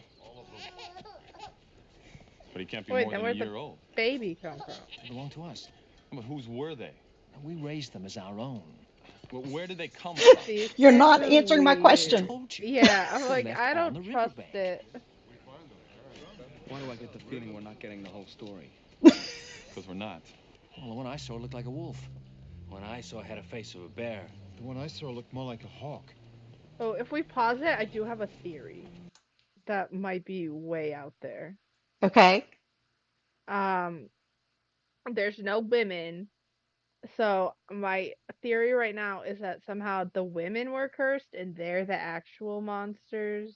Speaker 7: But he can't be
Speaker 2: Wait,
Speaker 7: more
Speaker 2: then
Speaker 7: than a
Speaker 2: where'd the
Speaker 7: year old.
Speaker 2: baby come from?
Speaker 4: They belong to us.
Speaker 7: But whose were they?
Speaker 4: We raised them as our own.
Speaker 7: Well, where did they come from?
Speaker 2: These
Speaker 1: You're
Speaker 2: kids
Speaker 1: not
Speaker 2: are
Speaker 1: answering my
Speaker 2: weird.
Speaker 1: question.
Speaker 4: Told you.
Speaker 2: Yeah, I'm
Speaker 4: They're
Speaker 2: like,
Speaker 4: left
Speaker 2: I
Speaker 4: on
Speaker 2: don't
Speaker 4: the
Speaker 2: trust
Speaker 4: riverbank.
Speaker 2: it.
Speaker 8: Why do I get the feeling we're not getting the whole story?
Speaker 7: Because we're not.
Speaker 4: Well, the one I saw looked like a wolf.
Speaker 8: One I saw had a face of a bear.
Speaker 6: The one I saw looked more like a hawk.
Speaker 2: Oh, if we pause it, I do have a theory that might be way out there.
Speaker 1: Okay.
Speaker 2: Um, there's no women, so my theory right now is that somehow the women were cursed and they're the actual monsters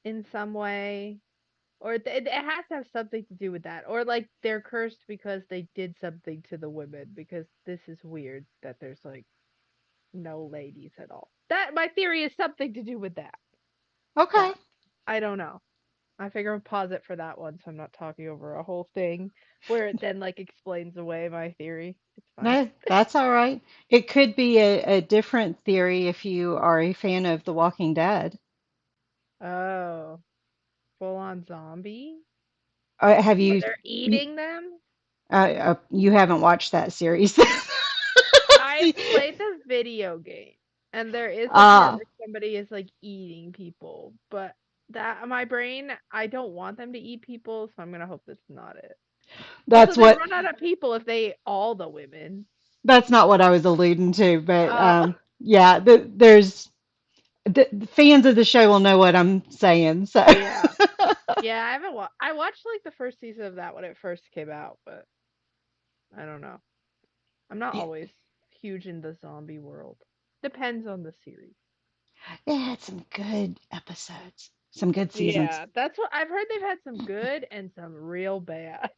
Speaker 2: in some way. Or it has to have something to do with that. Or like they're cursed because they did something to the women because this is weird that there's like no ladies at all. That my theory is something to do with that.
Speaker 1: Okay.
Speaker 2: But I don't know. I figure I'll pause it for that one so I'm not talking over a whole thing where it then like explains away my theory. It's fine.
Speaker 1: No, that's all right. It could be a different theory if you are a fan of The Walking Dead.
Speaker 2: Oh, full on zombie?
Speaker 1: Have
Speaker 2: Where
Speaker 1: you,
Speaker 2: they're eating them?
Speaker 1: you haven't watched that series?
Speaker 2: I played the video game, and there is a part
Speaker 1: Ah,
Speaker 2: where somebody is like eating people, but that my brain, I don't want them to eat people, so I'm gonna hope that's not it. Also,
Speaker 1: that's
Speaker 2: they
Speaker 1: what
Speaker 2: run out of people if they ate all the women.
Speaker 1: that's not what I was alluding to, but
Speaker 2: Uh,
Speaker 1: yeah, the fans of the show will know what I'm saying. So
Speaker 2: yeah, yeah. I haven't I watched like the first season of that when it first came out, but I don't know. I'm not always huge in the zombie world. Depends on the series.
Speaker 1: It had some good episodes, some good seasons.
Speaker 2: Yeah, that's what I've heard. They've had some good and some real bad.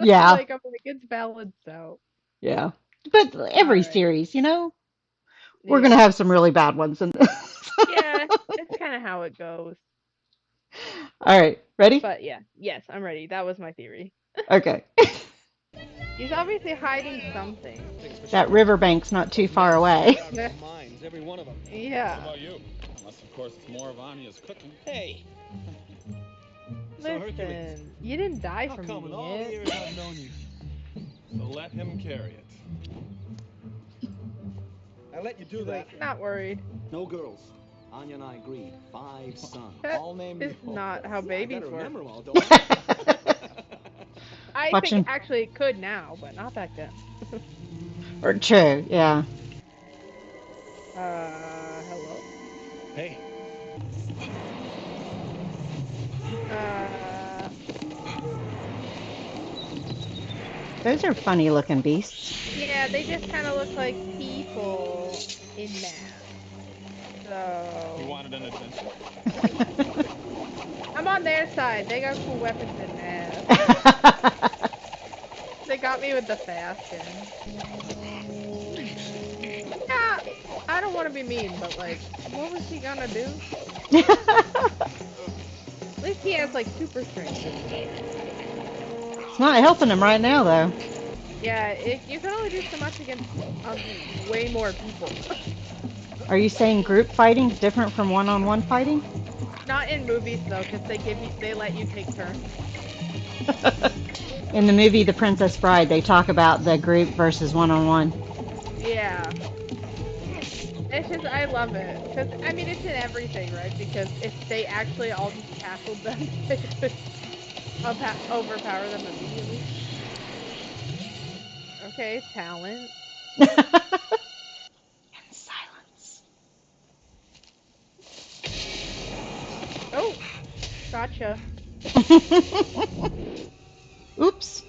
Speaker 1: Yeah,
Speaker 2: I'm like, it's balanced out.
Speaker 1: yeah. But every
Speaker 2: Alrighty.
Speaker 1: series, you know, we're gonna
Speaker 2: Yeah.
Speaker 1: have some really bad ones in this.
Speaker 2: Yeah, it's kind of how it goes.
Speaker 1: All right, ready?
Speaker 2: But yeah, yes, I'm ready. That was my theory.
Speaker 1: Okay.
Speaker 2: He's obviously hiding something.
Speaker 1: That riverbank's not too
Speaker 8: Those
Speaker 1: far
Speaker 8: men
Speaker 1: away.
Speaker 8: scared out of their minds, every one of them.
Speaker 7: What
Speaker 2: Yeah.
Speaker 7: about you? Unless, of course, it's more of Anya's cooking.
Speaker 8: Hey. So Hercules,
Speaker 2: Listen, you didn't die
Speaker 8: how
Speaker 2: from
Speaker 8: come in
Speaker 2: eating
Speaker 8: all the
Speaker 2: it.
Speaker 8: years I've known you,
Speaker 7: So let him carry it.
Speaker 8: I let you do
Speaker 2: He's
Speaker 8: that?
Speaker 2: like, not worried.
Speaker 8: No girls. Anya and I agreed. 5 sons.
Speaker 2: That
Speaker 8: All named
Speaker 2: is
Speaker 8: your
Speaker 2: not how
Speaker 8: I
Speaker 2: babies
Speaker 8: gotta
Speaker 2: work.
Speaker 8: remember them all, don't I?
Speaker 2: I think
Speaker 1: Watching.
Speaker 2: actually it could now, but not back then.
Speaker 1: Or true, yeah.
Speaker 2: Hello?
Speaker 8: Hey.
Speaker 2: Uh,
Speaker 1: Those are funny looking beasts.
Speaker 2: yeah, they just kind of look like people in masks.
Speaker 7: You
Speaker 2: So,
Speaker 7: wanted an adventure?
Speaker 2: I'm on their side. They got cool weapons and masks. They got me with the fashion. Yeah, I don't want to be mean, but like, what was he gonna do? At least he has like super strength this time.
Speaker 1: It's not helping him right now, though.
Speaker 2: Yeah, you can only do so much against way more people.
Speaker 1: Are you saying group fighting's different from one-on-one fighting?
Speaker 2: Not in movies though, because they let you take turns.
Speaker 1: In the movie The Princess Bride, they talk about the group versus one-on-one.
Speaker 2: Yeah. It's just, I love it. Because, I mean, it's in everything, right? Because if they actually all just tackled them, they could overpower them immediately. Okay, talent.
Speaker 1: And silence.
Speaker 2: Oh, gotcha.
Speaker 1: Oops.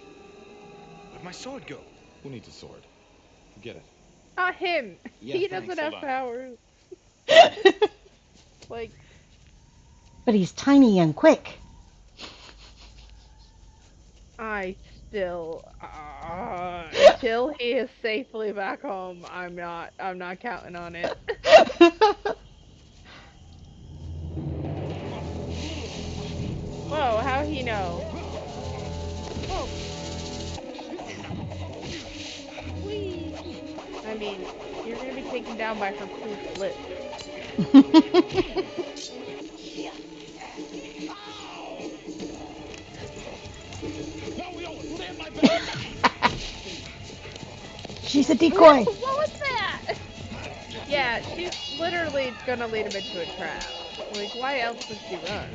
Speaker 8: Where'd my sword go?
Speaker 7: Who needs a sword? Forget it.
Speaker 2: Not him.
Speaker 8: Yeah,
Speaker 2: He
Speaker 8: thanks.
Speaker 2: doesn't have
Speaker 7: Hold on.
Speaker 2: powers. Like,
Speaker 1: But he's tiny and quick.
Speaker 2: I still, until he is safely back home, I'm not counting on it. Whoa, how he know? Oh. Whee! I mean, you're gonna be taken down by her proof lips.
Speaker 7: No, we don't. Stand my back.
Speaker 1: She's a decoy.
Speaker 2: What was that? Yeah, she's literally gonna lead him into a trap. Like, why else would she run?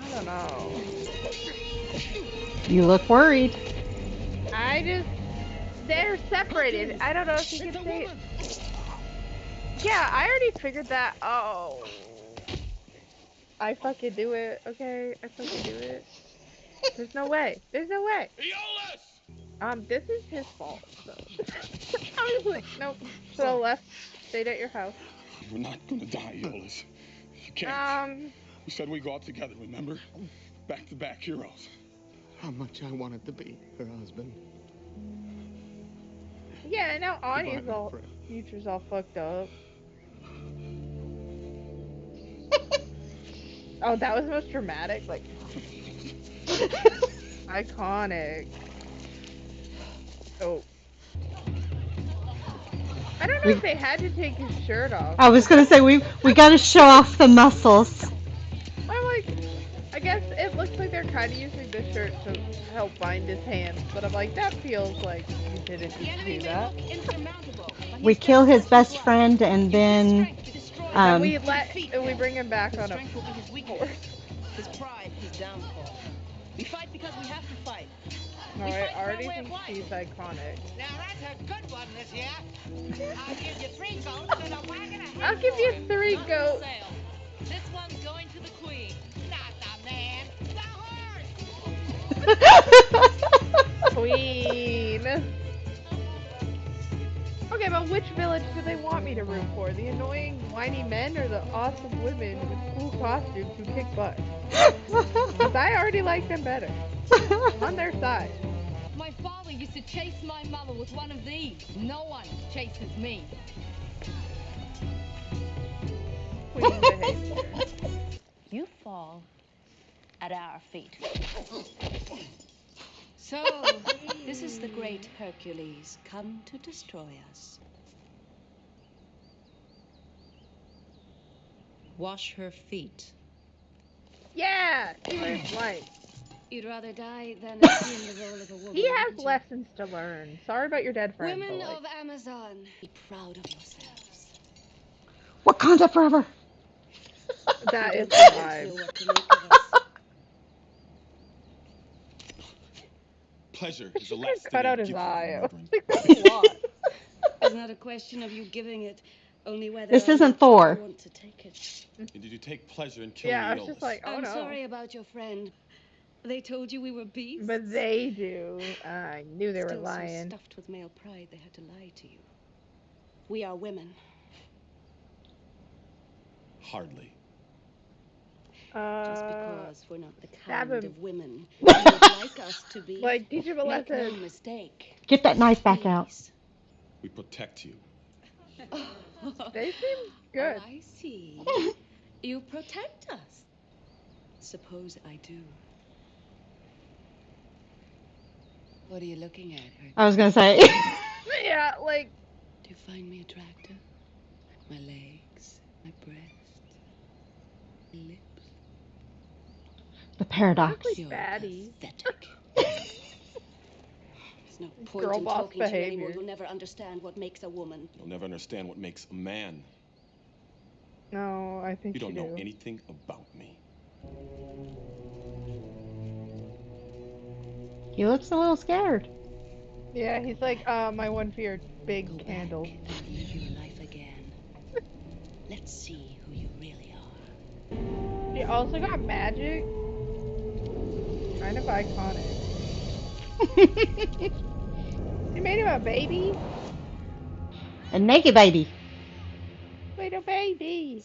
Speaker 2: I don't know.
Speaker 1: You look worried.
Speaker 2: They're separated. I don't know if you can say it. Yeah, I already figured that. Oh. I fucking do it, okay? I fucking do it. There's no way. There's no way. This is his fault, so. I was like, nope. To the left. Stayed at your house.
Speaker 7: We're not gonna die, Eolus. You can't.
Speaker 2: We
Speaker 7: said we go out together, remember? Back to back heroes.
Speaker 8: How much I wanted to be her husband.
Speaker 2: Yeah, now Anya's all, future's all fucked up. Oh, that was the most dramatic, like, iconic. Oh. I don't know if they had to take his shirt off.
Speaker 1: I was gonna say we got to show off the muscles.
Speaker 2: I'm like, I guess it looks like they're kind of using this shirt to help bind his hands, but I'm like, that feels like you didn't need to do that.
Speaker 1: We kill his best friend and then
Speaker 2: And we bring him back on a horse.
Speaker 5: His pride, his downfall. We fight because we have to fight.
Speaker 2: No, I already think she's iconic.
Speaker 4: Now that's a good one, this year. I'll give you 3 goats and a wagon of hay.
Speaker 2: I'll give you 3 goats.
Speaker 5: This one's going to the queen.
Speaker 4: Not the man, the horse.
Speaker 2: Queen. fine. Okay, but which village do they want me to root for? The annoying, whiny men or the awesome women with cool costumes who kick butt? Because I already like them better. I'm on their side.
Speaker 11: My father used to chase my mother with one of these. No one chases me.
Speaker 2: Queen behavior.
Speaker 11: You fall at our feet.
Speaker 12: So, this is the great Hercules, come to destroy us. Wash her feet.
Speaker 2: Yeah, he was like.
Speaker 5: You'd rather die than assume the role of a woman.
Speaker 2: He has lessons to learn. Sorry about your dead friend.
Speaker 5: Women
Speaker 2: like...
Speaker 5: of Amazon, be proud of yourselves.
Speaker 1: Wakanda forever.
Speaker 2: That is the vibe.
Speaker 7: Pleasure is
Speaker 2: She
Speaker 7: the last
Speaker 2: could
Speaker 7: thing
Speaker 2: cut out
Speaker 7: I'd
Speaker 2: his
Speaker 7: give you
Speaker 2: eye.
Speaker 7: for murdering.
Speaker 2: Like, that's a lot.
Speaker 5: It's not a question of you giving it, only whether
Speaker 1: This
Speaker 5: or
Speaker 1: isn't
Speaker 5: not
Speaker 1: Thor.
Speaker 5: you want to take it.
Speaker 7: And did you take pleasure in killing
Speaker 2: Yeah, I
Speaker 7: the
Speaker 2: was just
Speaker 7: Aeolus?
Speaker 2: like, oh
Speaker 5: I'm
Speaker 2: no.
Speaker 5: sorry about your friend. They told you we were beasts.
Speaker 2: But they do. I knew they were
Speaker 5: Still
Speaker 2: lying.
Speaker 5: so stuffed with male pride they had to lie to you. We are women.
Speaker 7: Hardly.
Speaker 5: Just because we're not the
Speaker 2: stab
Speaker 5: kind
Speaker 2: him.
Speaker 5: of women you would like us to be.
Speaker 2: Like, teach him a
Speaker 5: Make no
Speaker 2: lesson.
Speaker 5: mistake.
Speaker 1: Get that knife back out.
Speaker 7: We protect you.
Speaker 2: They seem good.
Speaker 5: Oh, I see. You protect us. Suppose I do. What are you looking at, Hercules?
Speaker 1: I was gonna say.
Speaker 2: Yeah, like.
Speaker 5: Do you find me attractive? My legs, my breasts, lips.
Speaker 1: The paradox.
Speaker 2: Honestly, baddie.
Speaker 5: Pathetic. There's no point
Speaker 2: Girl
Speaker 5: in
Speaker 2: boss
Speaker 5: talking to you
Speaker 2: behavior.
Speaker 5: anymore. You'll never understand what makes a woman.
Speaker 7: You'll never understand what makes a man.
Speaker 2: No, I think
Speaker 7: You don't
Speaker 2: do.
Speaker 7: know anything about me.
Speaker 1: He looks a little scared.
Speaker 2: Yeah, he's like, my one fear, big
Speaker 5: Go
Speaker 2: candle.
Speaker 5: back and live your life again. Let's see who you really are.
Speaker 2: She also got magic. Kind of iconic. She made him a baby.
Speaker 1: A naked baby.
Speaker 2: Wait, a baby.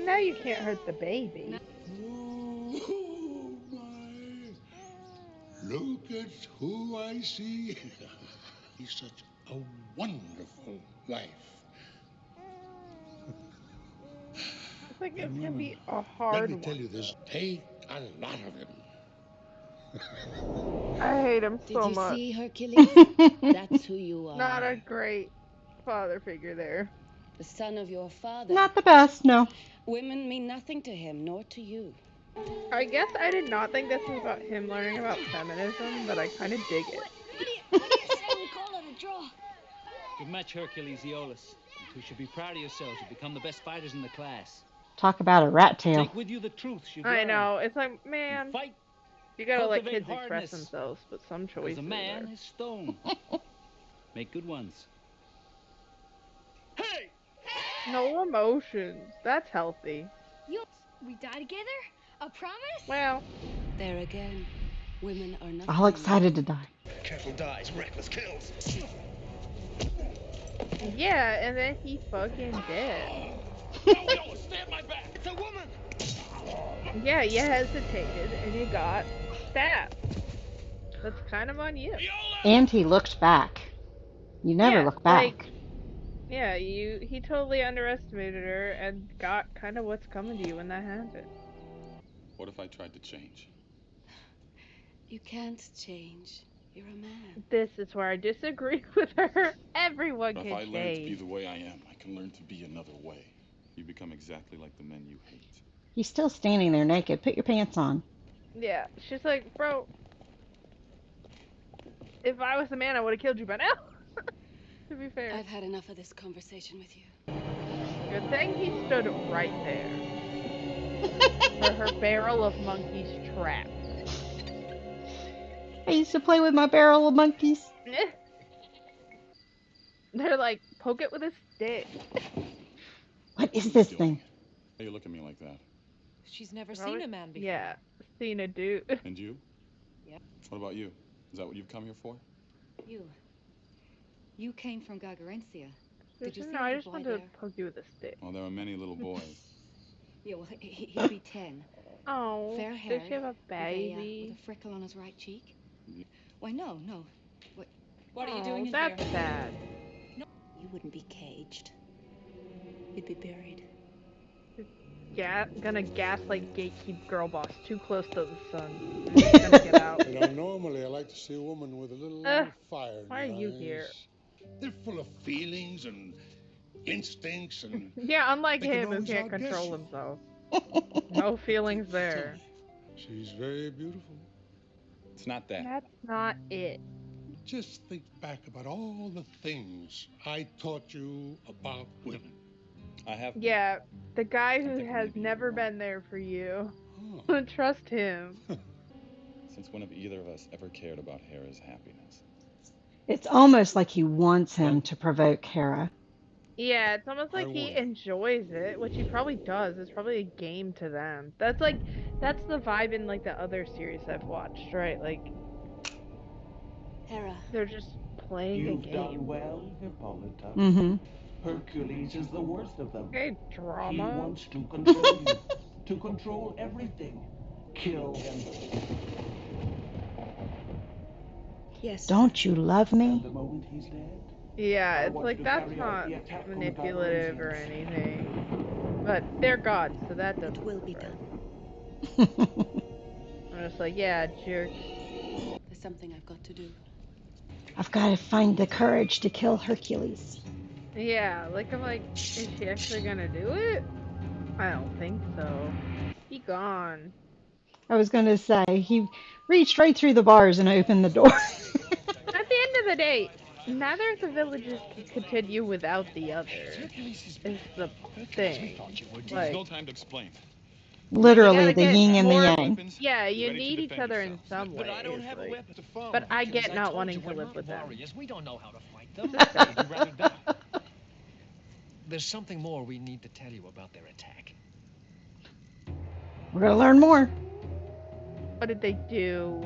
Speaker 2: Now you can't hurt the baby.
Speaker 6: Oh, my. Look at who I see. He's such a wonderful life.
Speaker 2: It's like it's gonna
Speaker 6: women,
Speaker 2: be a
Speaker 6: let
Speaker 2: hard
Speaker 6: me
Speaker 2: one.
Speaker 6: tell you this, take a lot of him.
Speaker 2: I hate him
Speaker 5: Did
Speaker 2: so
Speaker 5: you
Speaker 2: much.
Speaker 5: see, Hercules? That's who you are.
Speaker 2: Not a great father figure there.
Speaker 5: The son of your father.
Speaker 1: Not the best, no.
Speaker 5: Women mean nothing to him, nor to you.
Speaker 2: I guess I did not think this was about him learning about feminism, but I kind of dig it.
Speaker 10: What do you say we call it a draw?
Speaker 13: Good match, Hercules, Aeolus. You should be proud of yourselves. You've become the best fighters in the class.
Speaker 1: Talk about a rat tail.
Speaker 13: Take with you the truths you've
Speaker 2: I
Speaker 13: learned.
Speaker 2: know. It's like, man,
Speaker 13: Fight.
Speaker 2: you gotta let
Speaker 13: Cultivate
Speaker 2: kids express
Speaker 13: hardness.
Speaker 2: themselves, but some choices
Speaker 13: Because a man
Speaker 2: are...
Speaker 13: is stone. Make good ones.
Speaker 4: Hey!
Speaker 2: No emotions. That's healthy.
Speaker 10: We die together? A promise?
Speaker 2: Well,
Speaker 5: There again, women are nothing.
Speaker 1: All excited to die.
Speaker 4: Careful dies, reckless kills.
Speaker 2: yeah, and then he fucking dead.
Speaker 4: No, stand my back. It's a woman.
Speaker 2: Yeah, you hesitated and you got stabbed. That's kind of on you.
Speaker 1: And he looked back. You never
Speaker 2: Yeah,
Speaker 1: look back.
Speaker 2: like, yeah, he totally underestimated her and got kind of what's coming to you when that happened.
Speaker 7: What if I tried to change?
Speaker 5: You can't change. You're a man.
Speaker 2: This is where I disagree with her. Everyone
Speaker 7: But
Speaker 2: can
Speaker 7: if I learn to be
Speaker 2: change.
Speaker 7: the way I am, I can learn to be another way. You become exactly like the men you hate.
Speaker 1: He's still standing there naked. Put your pants on.
Speaker 2: Yeah, she's like, bro, if I was a man, I would have killed you by now. To be fair.
Speaker 5: I've had enough of this conversation with you.
Speaker 2: Good thing he stood right there. For her barrel of monkeys trapped.
Speaker 1: I used to play with my barrel of monkeys.
Speaker 2: They're like, poke it with a stick.
Speaker 1: What is this thing?
Speaker 7: Why you look at me like that?
Speaker 11: She's never seen a man before.
Speaker 2: Yeah, seen a dude.
Speaker 7: And you?
Speaker 11: Yeah.
Speaker 7: What about you? Is that what you've come here for?
Speaker 12: You came from Gargarencia. Did you see
Speaker 2: No,
Speaker 12: a
Speaker 2: I
Speaker 12: little
Speaker 2: just
Speaker 12: boy
Speaker 2: wanted to
Speaker 12: there?
Speaker 2: poke you with a stick.
Speaker 7: Well, there are many little boys.
Speaker 12: Yeah, well, he'll be 10.
Speaker 2: Oh,
Speaker 12: Fair
Speaker 2: does
Speaker 12: haired,
Speaker 2: she have a
Speaker 12: with
Speaker 2: baby?
Speaker 12: a freckle on his right cheek. Why, no. What are you
Speaker 2: Oh,
Speaker 12: doing in
Speaker 2: that's
Speaker 12: here?
Speaker 2: sad.
Speaker 12: No, you wouldn't be caged. You'd be buried.
Speaker 2: Gonna gaslight gatekeep girl boss too close to the sun. And he's gonna get out.
Speaker 6: You know, normally I like to see a woman with a little fire in
Speaker 2: Why are
Speaker 6: her
Speaker 2: you
Speaker 6: eyes.
Speaker 2: here?
Speaker 3: They're full of feelings and instincts and
Speaker 2: Yeah, unlike
Speaker 3: they can
Speaker 2: him who
Speaker 3: always
Speaker 2: can't
Speaker 3: outguess
Speaker 2: control
Speaker 3: you.
Speaker 2: himself. No feelings there.
Speaker 6: She's very beautiful.
Speaker 7: It's not that.
Speaker 2: That's not it.
Speaker 6: Just think back about all the things I taught you about women.
Speaker 7: I have.
Speaker 2: Yeah, the guy who
Speaker 7: thinking
Speaker 2: has
Speaker 7: maybe
Speaker 2: never
Speaker 7: you're wrong.
Speaker 2: been there for you.
Speaker 6: Oh.
Speaker 2: Trust him.
Speaker 7: Since when have either of us ever cared about Hera's happiness?
Speaker 1: It's almost like he wants him to provoke Hera.
Speaker 2: Yeah, it's almost
Speaker 6: I
Speaker 2: like he
Speaker 6: warn you.
Speaker 2: enjoys it, which he probably does. It's probably a game to them. That's the vibe in like the other series I've watched, right? Like
Speaker 12: Hera.
Speaker 2: they're just playing a
Speaker 4: You've done
Speaker 2: game.
Speaker 4: well, Hippolyta.
Speaker 1: Mm-hmm.
Speaker 4: Hercules is the worst of them.
Speaker 2: Okay,
Speaker 4: He
Speaker 2: drama.
Speaker 4: wants to control you, to control everything. Kill him.
Speaker 12: Yes.
Speaker 1: Don't you love
Speaker 4: And
Speaker 1: me?
Speaker 4: the moment he's dead,
Speaker 2: Yeah,
Speaker 4: I
Speaker 2: it's
Speaker 4: want you
Speaker 2: like
Speaker 4: to
Speaker 2: that's
Speaker 4: carry out
Speaker 2: not
Speaker 4: the attack on the
Speaker 2: manipulative or
Speaker 4: Gargaresians.
Speaker 2: anything. But they're gods, so that doesn't
Speaker 12: It will
Speaker 2: look
Speaker 12: be
Speaker 2: right.
Speaker 12: done.
Speaker 2: I'm just like, yeah, jerk.
Speaker 12: There's something I've got to do.
Speaker 1: I've got to find the courage to kill Hercules.
Speaker 2: Yeah, like I'm like, is she actually gonna do it? I don't think so. Be gone.
Speaker 1: I was going to say, he reached right through the bars and opened the door.
Speaker 2: At the end of the day, neither of the villages can continue without the other. Is the thing.
Speaker 7: There's no
Speaker 2: Like,
Speaker 7: time to explain.
Speaker 2: you
Speaker 1: Literally,
Speaker 2: gotta
Speaker 1: the
Speaker 2: get
Speaker 1: yin and the
Speaker 2: more.
Speaker 1: yang.
Speaker 2: Yeah, you
Speaker 7: ready to
Speaker 2: need each
Speaker 7: defend
Speaker 2: other in
Speaker 7: yourselves.
Speaker 2: some
Speaker 8: But I don't
Speaker 2: ways.
Speaker 8: have a
Speaker 2: Like,
Speaker 8: weapon to farm.
Speaker 2: but I
Speaker 8: Hercules,
Speaker 2: get not
Speaker 8: told
Speaker 2: wanting
Speaker 8: you,
Speaker 2: to
Speaker 8: we're
Speaker 2: live
Speaker 8: not
Speaker 2: with them.
Speaker 8: warriors. We don't know how to fight them.
Speaker 2: It's just sad.
Speaker 8: We'd rather die. There's something more we need to tell you about their attack.
Speaker 1: We're going to learn more.
Speaker 2: What did they do?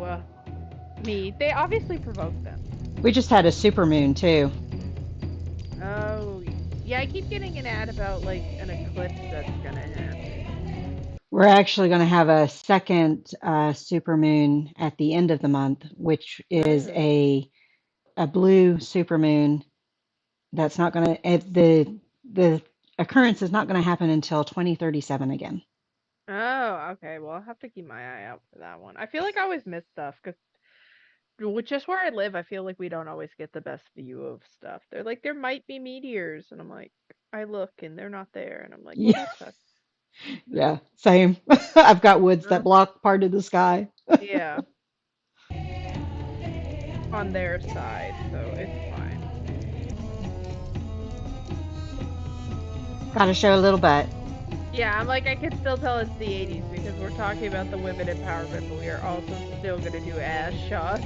Speaker 2: Me. They obviously provoked them.
Speaker 1: We just had a supermoon, too.
Speaker 2: Oh, yeah. I keep getting an ad about like an eclipse that's gonna happen.
Speaker 1: We're actually going to have a second supermoon at the end of the month, which is
Speaker 2: Oh.
Speaker 1: a blue supermoon. That's not going to the occurrence is not going to happen until 2037 again.
Speaker 2: Oh, okay. Well, I'll have to keep my eye out for that one. I feel like I always miss stuff because just where I live, I feel like we don't always get the best view of stuff. They're like, there might be meteors, and I'm like, I look and they're not there, and I'm like, well,
Speaker 1: Yeah,
Speaker 2: that sucks.
Speaker 1: yeah, same. I've got woods that
Speaker 2: No.
Speaker 1: block part of the sky.
Speaker 2: Yeah, on their side, so it's fine.
Speaker 1: Got to show a little butt.
Speaker 2: Yeah, I'm like, I can still tell it's the 80s because we're talking about the women empowerment, but we are also still gonna do ass shots.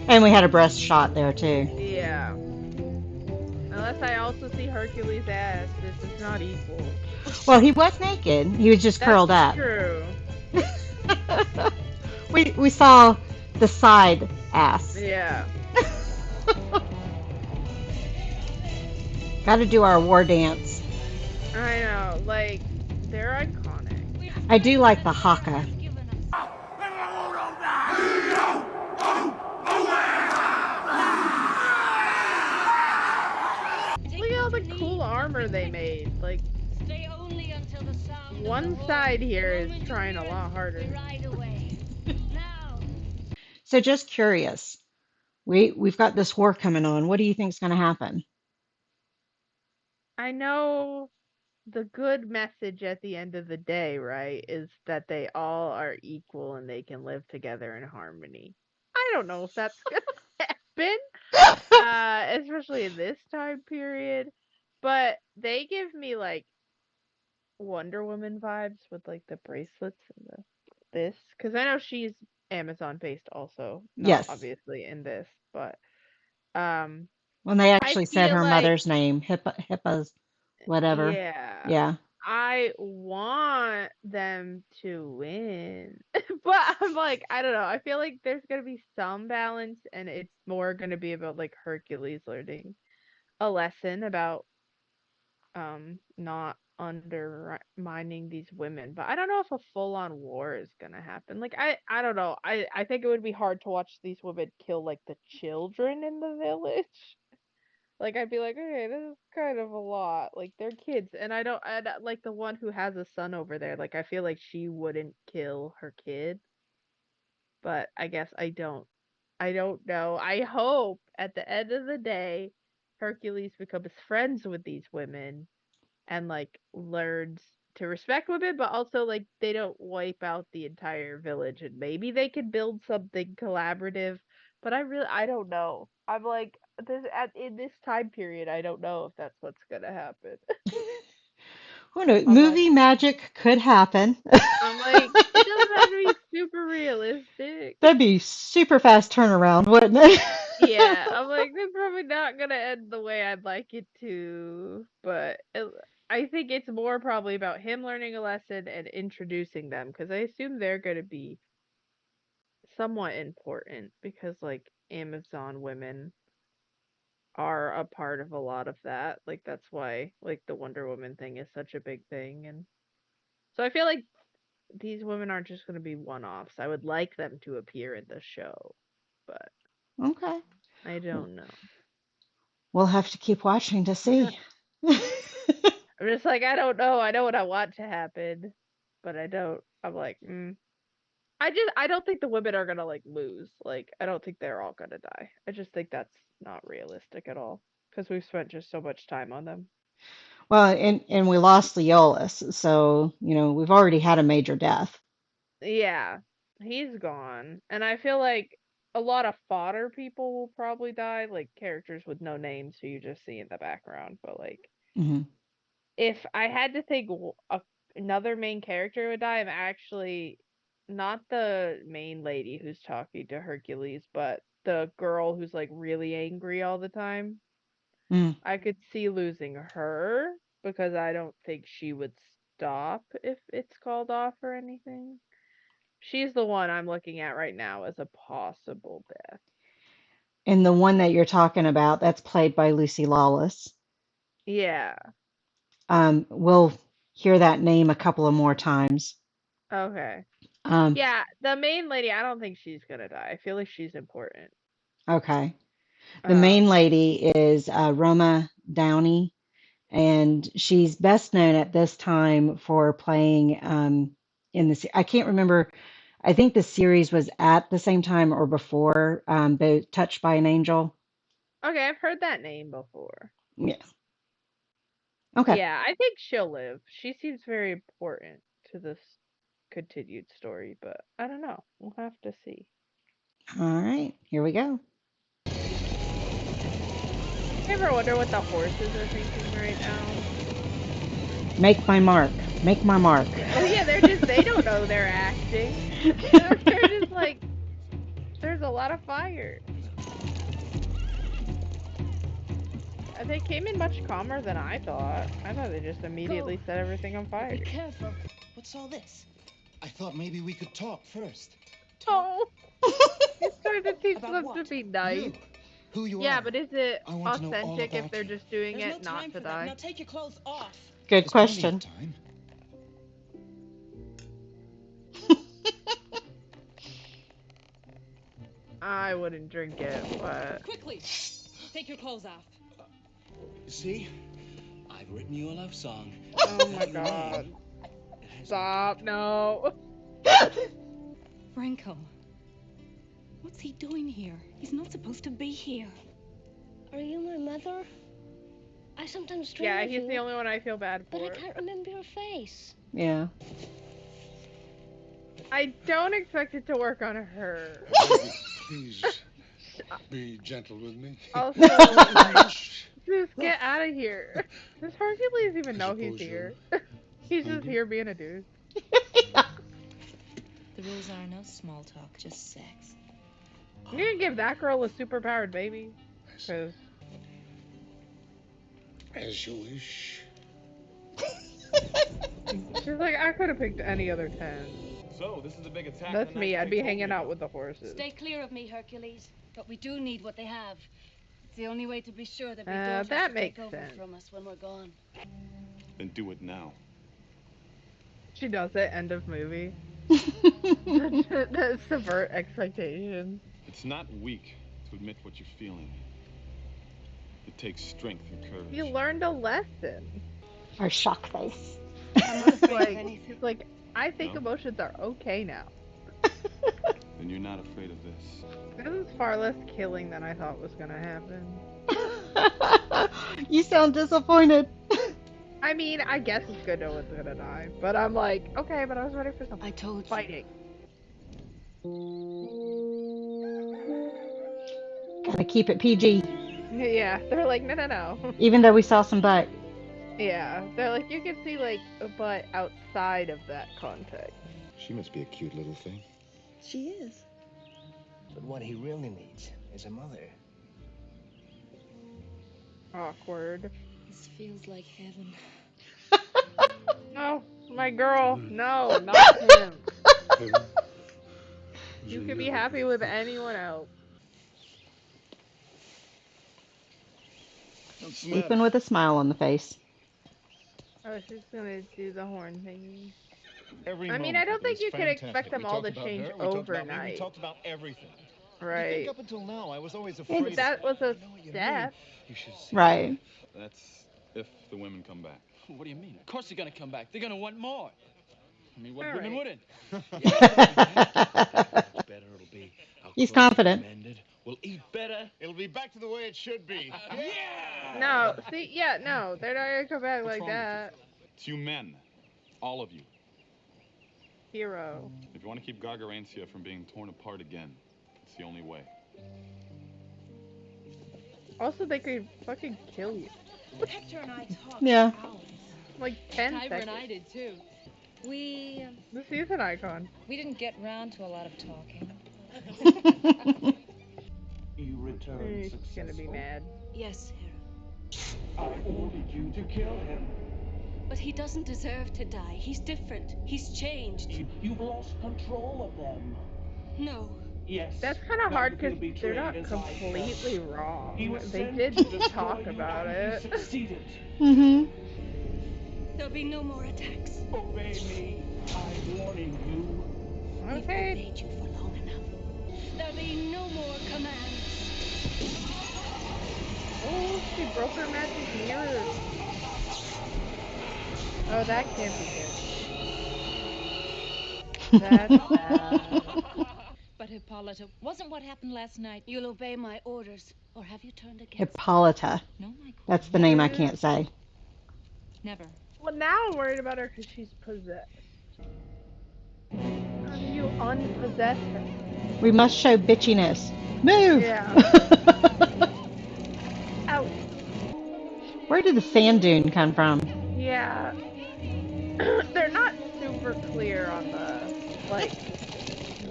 Speaker 1: And we had a breast shot there too.
Speaker 2: Yeah. Unless I also see Hercules' ass, this is not equal.
Speaker 1: Well, he was naked. He was just
Speaker 2: That's
Speaker 1: curled up.
Speaker 2: true.
Speaker 1: We saw the side ass.
Speaker 2: Yeah.
Speaker 1: Got to do our war dance.
Speaker 2: I know, like, they're iconic.
Speaker 1: I do like the haka.
Speaker 2: Look at all the cool armor they made. Like, one side here is trying a lot harder.
Speaker 1: So just curious. We've got this war coming on. What do you think is going to happen?
Speaker 2: I know the good message at the end of the day, right, is that they all are equal and they can live together in harmony. I don't know if that's gonna happen, especially in this time period, but they give me like Wonder Woman vibes with like the bracelets and this, because I know she's Amazon based also, not
Speaker 1: Yes.
Speaker 2: obviously in this, but um
Speaker 1: When they
Speaker 2: I
Speaker 1: actually said
Speaker 2: feel
Speaker 1: her
Speaker 2: like
Speaker 1: mother's name, Hippa's whatever.
Speaker 2: yeah.
Speaker 1: Yeah.
Speaker 2: I want them to win. But I'm like, I don't know. I feel like there's going to be some balance and it's more going to be about like Hercules learning a lesson about not undermining these women. But I don't know if a full-on war is going to happen. Like I don't know. I think it would be hard to watch these women kill like the children in the village. Like I'd be like, okay, this is kind of a lot. Like they're kids, and I like the one who has a son over there. Like I feel like she wouldn't kill her kid, but I guess I don't. I don't know. I hope at the end of the day, Hercules becomes friends with these women and like learns to respect women, but also like they don't wipe out the entire village, and maybe they can build something collaborative. But I don't know. I'm like this in this time period. I don't know if that's what's gonna happen.
Speaker 1: Who knows?
Speaker 2: I'm like
Speaker 1: Movie magic could happen.
Speaker 2: I'm like it doesn't have to be super realistic.
Speaker 1: That'd be super fast turnaround, wouldn't it?
Speaker 2: Yeah, I'm like they're probably not gonna end the way I'd like it to, but I think it's more probably about him learning a lesson and introducing them because I assume they're gonna be somewhat important because like Amazon women are a part of a lot of that. Like that's why like the Wonder Woman thing is such a big thing, and so I feel like these women aren't just gonna be one-offs. I would like them to appear in the show, but
Speaker 1: Okay.
Speaker 2: I don't know.
Speaker 1: We'll have to keep watching to see.
Speaker 2: I'm just like, I don't know. I know what I want to happen, but I don't. I'm like, I don't think the women are gonna like lose. Like, I don't think they're all gonna die. I just think that's not realistic at all because we've spent just so much time on them.
Speaker 1: Well, and we lost Leolis, so we've already had a major death.
Speaker 2: Yeah, he's gone, and I feel like a lot of fodder people will probably die, like characters with no names who you just see in the background. But like,
Speaker 1: Hmm.
Speaker 2: if I had to think another main character would die, I'm actually not the main lady who's talking to Hercules, but the girl who's like really angry all the time.
Speaker 1: Mm.
Speaker 2: I could see losing her because I don't think she would stop if it's called off or anything. She's the one I'm looking at right now as a possible death.
Speaker 1: And the one that you're talking about, that's played by Lucy Lawless.
Speaker 2: Yeah.
Speaker 1: We'll hear that name a couple of more times.
Speaker 2: Okay.
Speaker 1: Um,
Speaker 2: Yeah, the main lady, I don't think she's gonna die. I feel like she's important.
Speaker 1: okay. The main lady is Roma Downey, and she's best known at this time for playing in I can't remember. I think the series was at the same time or before, but Touched by an Angel.
Speaker 2: Okay, I've heard that name before.
Speaker 1: Yeah. Okay.
Speaker 2: Yeah, I think she'll live. She seems very important to this continued story, but I don't know. We'll have to see.
Speaker 1: All right. Here we go.
Speaker 2: You ever wonder what the horses are thinking right now?
Speaker 1: Make my mark. Make my mark.
Speaker 2: Oh yeah, they don't know they're acting. They're just like, there's a lot of fire. They came in much calmer than I thought. I thought they just immediately set everything on fire.
Speaker 10: Be careful.
Speaker 8: What's all this? I thought maybe we could talk first.
Speaker 2: Oh, he's trying to teach
Speaker 8: About
Speaker 2: them
Speaker 8: what?
Speaker 2: to be nice.
Speaker 8: You. Who you
Speaker 2: Yeah,
Speaker 8: are.
Speaker 2: but is it
Speaker 8: I want to know all
Speaker 2: authentic if
Speaker 8: about
Speaker 2: they're
Speaker 8: you.
Speaker 2: just doing
Speaker 5: There's
Speaker 2: it
Speaker 5: no
Speaker 2: not
Speaker 5: time
Speaker 2: to
Speaker 5: for that.
Speaker 2: die?
Speaker 5: Now take your clothes off.
Speaker 1: Good
Speaker 8: There's plenty of
Speaker 1: question.
Speaker 8: time.
Speaker 2: I wouldn't drink it, but
Speaker 5: Quickly, take your clothes off.
Speaker 8: You see? I've written you a love song.
Speaker 2: oh my god. Stop, no.
Speaker 12: Franco. What's he doing here? He's not supposed to be here.
Speaker 10: Are you my mother? I sometimes dream
Speaker 2: Yeah,
Speaker 10: of
Speaker 2: he's
Speaker 10: you,
Speaker 2: the only one I feel bad
Speaker 10: but I
Speaker 2: for.
Speaker 10: can't remember your face.
Speaker 1: Yeah.
Speaker 2: I don't expect it to work on her.
Speaker 6: Please be gentle with me.
Speaker 2: Also, like, just get out of here. Does Hercules even know he's here? He's just here being a dude.
Speaker 12: The rules are no small talk, just sex.
Speaker 2: I'm gonna give that girl a superpowered baby. Cause
Speaker 6: As you wish.
Speaker 2: She's like, I could have picked any other 10.
Speaker 7: So, this is the big attack.
Speaker 2: That's
Speaker 7: the
Speaker 2: me.
Speaker 7: night
Speaker 2: I'd
Speaker 7: they
Speaker 2: be
Speaker 7: told
Speaker 2: hanging
Speaker 7: me
Speaker 2: out
Speaker 7: about.
Speaker 2: with the horses.
Speaker 12: Stay clear of me, Hercules. But we do need what they have. It's the only way to be sure that we don't
Speaker 2: That
Speaker 12: have to
Speaker 2: makes
Speaker 12: take over
Speaker 2: sense.
Speaker 12: from us when we're gone.
Speaker 7: Then do it now.
Speaker 2: She does it. End of movie. To subvert expectations.
Speaker 7: It's not weak to admit what you're feeling. It takes strength and courage.
Speaker 2: You learned a lesson.
Speaker 1: Our shock face.
Speaker 12: I'm not afraid of anything.
Speaker 2: She's like, I think
Speaker 7: No?
Speaker 2: emotions are okay now.
Speaker 7: Then you're not afraid of this.
Speaker 2: This is far less killing than I thought was gonna happen.
Speaker 1: You sound disappointed.
Speaker 2: I mean, I guess it's good no one's gonna die, but I'm like, okay, but I was ready for some
Speaker 12: I told
Speaker 2: fighting.
Speaker 1: Gotta keep it PG.
Speaker 2: Yeah, they're like, no.
Speaker 1: Even though we saw some butt.
Speaker 2: Yeah, they're like, you can see like a butt outside of that context.
Speaker 8: She must be a cute little thing.
Speaker 4: She is. But what he really needs is a mother.
Speaker 2: Awkward.
Speaker 5: This feels like heaven.
Speaker 2: No, my girl. No, not him. You could be happy with anyone else.
Speaker 1: Sleeping with a smile on the face.
Speaker 2: Oh, she's gonna do the horn thingy.
Speaker 14: Every
Speaker 2: I mean, I don't
Speaker 14: moment
Speaker 2: think
Speaker 14: was
Speaker 2: you could expect
Speaker 14: fantastic.
Speaker 2: them
Speaker 14: We
Speaker 2: all
Speaker 14: talked
Speaker 2: to
Speaker 14: about
Speaker 2: change
Speaker 14: her, we talked about me,
Speaker 2: overnight.
Speaker 14: we talked about everything. I
Speaker 2: Right.
Speaker 14: think up until now, I was always
Speaker 1: Yeah,
Speaker 14: afraid.
Speaker 2: That was a
Speaker 14: I know what you
Speaker 2: step.
Speaker 14: mean. You should see
Speaker 1: Right.
Speaker 7: That's if the women come back.
Speaker 13: What do you mean? Of course they're gonna come back. They're gonna want more. I mean, what
Speaker 2: All
Speaker 13: women
Speaker 2: right.
Speaker 13: wouldn't?
Speaker 14: Much better it'll be. Our
Speaker 1: He's
Speaker 14: clothes will be
Speaker 1: confident.
Speaker 14: mended. We'll eat better. It'll be back to the way it should be. Yeah!
Speaker 2: No, see, yeah, no, they're not gonna come back
Speaker 7: What's
Speaker 2: like
Speaker 7: wrong with
Speaker 2: that.
Speaker 7: It's you men. All of you.
Speaker 2: Hero.
Speaker 7: If you want to keep Gargarantia from being torn apart again, it's the only way.
Speaker 2: Also, they could fucking kill you.
Speaker 12: Hector and I talked
Speaker 1: Yeah.
Speaker 12: for hours.
Speaker 2: Like 10
Speaker 9: Tiber and
Speaker 2: seconds.
Speaker 9: I did too.
Speaker 5: We
Speaker 2: The season icon.
Speaker 5: didn't get round to a lot of talking.
Speaker 4: You returned
Speaker 2: She's gonna be mad.
Speaker 12: Yes, Hera.
Speaker 4: I ordered you to kill him.
Speaker 12: But he doesn't deserve to die. He's different. He's changed.
Speaker 4: You've lost control of them.
Speaker 12: No.
Speaker 4: Yes.
Speaker 2: That's kind of hard because
Speaker 4: because
Speaker 2: they're not completely wrong.
Speaker 4: He was
Speaker 2: They
Speaker 4: sent
Speaker 2: did
Speaker 4: to destroy
Speaker 2: talk
Speaker 4: you,
Speaker 2: about
Speaker 4: and
Speaker 2: it.
Speaker 4: he succeeded.
Speaker 1: Mm-hmm.
Speaker 12: There'll be no more attacks.
Speaker 4: Obey me. I'm warning you.
Speaker 12: We've
Speaker 2: Okay.
Speaker 12: obeyed you for long enough. There'll be no more commands.
Speaker 2: Oh, she broke her magic mirror. Oh, that can't be good. That's bad.
Speaker 9: But Hippolyta, wasn't what happened last night?
Speaker 12: You'll obey my orders, or have you turned against
Speaker 1: Hippolyta.
Speaker 9: No, my queen.
Speaker 1: That's the name I can't say.
Speaker 9: Never.
Speaker 2: Well, now I'm worried about her because she's possessed. How do you unpossess her?
Speaker 1: We must show bitchiness. Move!
Speaker 2: Yeah. Ouch.
Speaker 1: Where did the sand dune come from?
Speaker 2: Yeah. They're not super clear on the, like,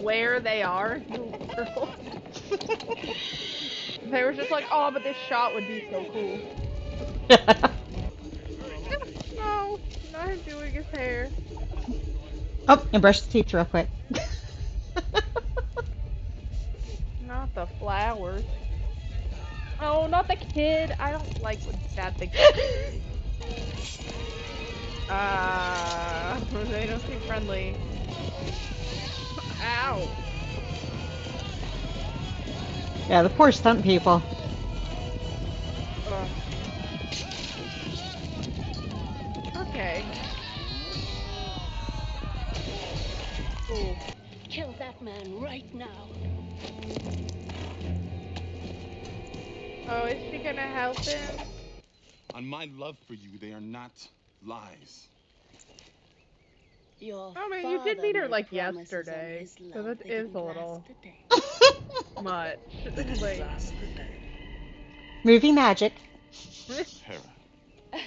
Speaker 2: where they are in the world. They were just like, oh, but this shot would be so cool. No, not him doing his hair.
Speaker 1: Oh, and brush the teeth real quick.
Speaker 2: Not the flowers. Oh, not the kid. I don't like when bad things happen. They don't seem friendly. Ow.
Speaker 1: Yeah, the poor stunt people.
Speaker 2: Ugh. Okay. Ooh.
Speaker 12: Kill that man right now.
Speaker 2: Oh, is she gonna help him?
Speaker 7: On my love for you, they are not lies.
Speaker 12: Your
Speaker 2: I mean, you did meet her
Speaker 12: father
Speaker 2: like
Speaker 12: made promises on
Speaker 2: yesterday,
Speaker 12: his
Speaker 2: so
Speaker 12: love
Speaker 2: that
Speaker 12: they
Speaker 2: is
Speaker 12: didn't
Speaker 2: a little
Speaker 12: last a day.
Speaker 2: much. Like,
Speaker 1: Movie magic.
Speaker 7: Hera.
Speaker 2: I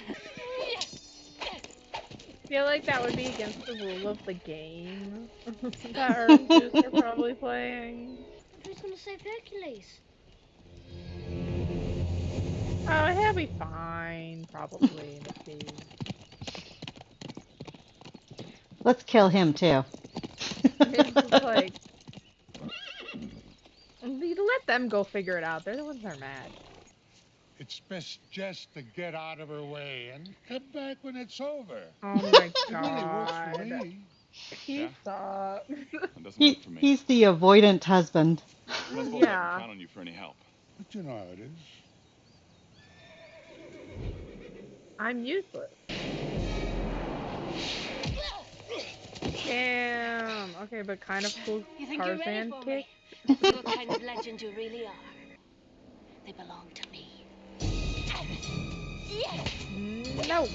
Speaker 2: feel like that would be against the rule of the game that oranges are probably playing.
Speaker 10: Who's gonna save Hercules?
Speaker 2: Oh, he'll be fine, probably in a cave.
Speaker 1: Let's kill him too.
Speaker 2: It's just like, let them go figure it out. They're the ones that are mad.
Speaker 6: It's best just to get out of her way and come back when it's over.
Speaker 2: Oh my
Speaker 6: It really works for
Speaker 2: god.
Speaker 6: me.
Speaker 2: He sucks.
Speaker 7: It doesn't work for me.
Speaker 1: He's the avoidant husband.
Speaker 7: I don't suppose I
Speaker 2: Yeah.
Speaker 7: can count on you for any help.
Speaker 6: But you know how it is.
Speaker 2: I'm useless. Damn. Okay, but kind of cool
Speaker 12: You think you're ready
Speaker 2: Tarzan
Speaker 12: for
Speaker 2: kick.
Speaker 12: me? What kind of legend you really are. They belong to me.
Speaker 2: No.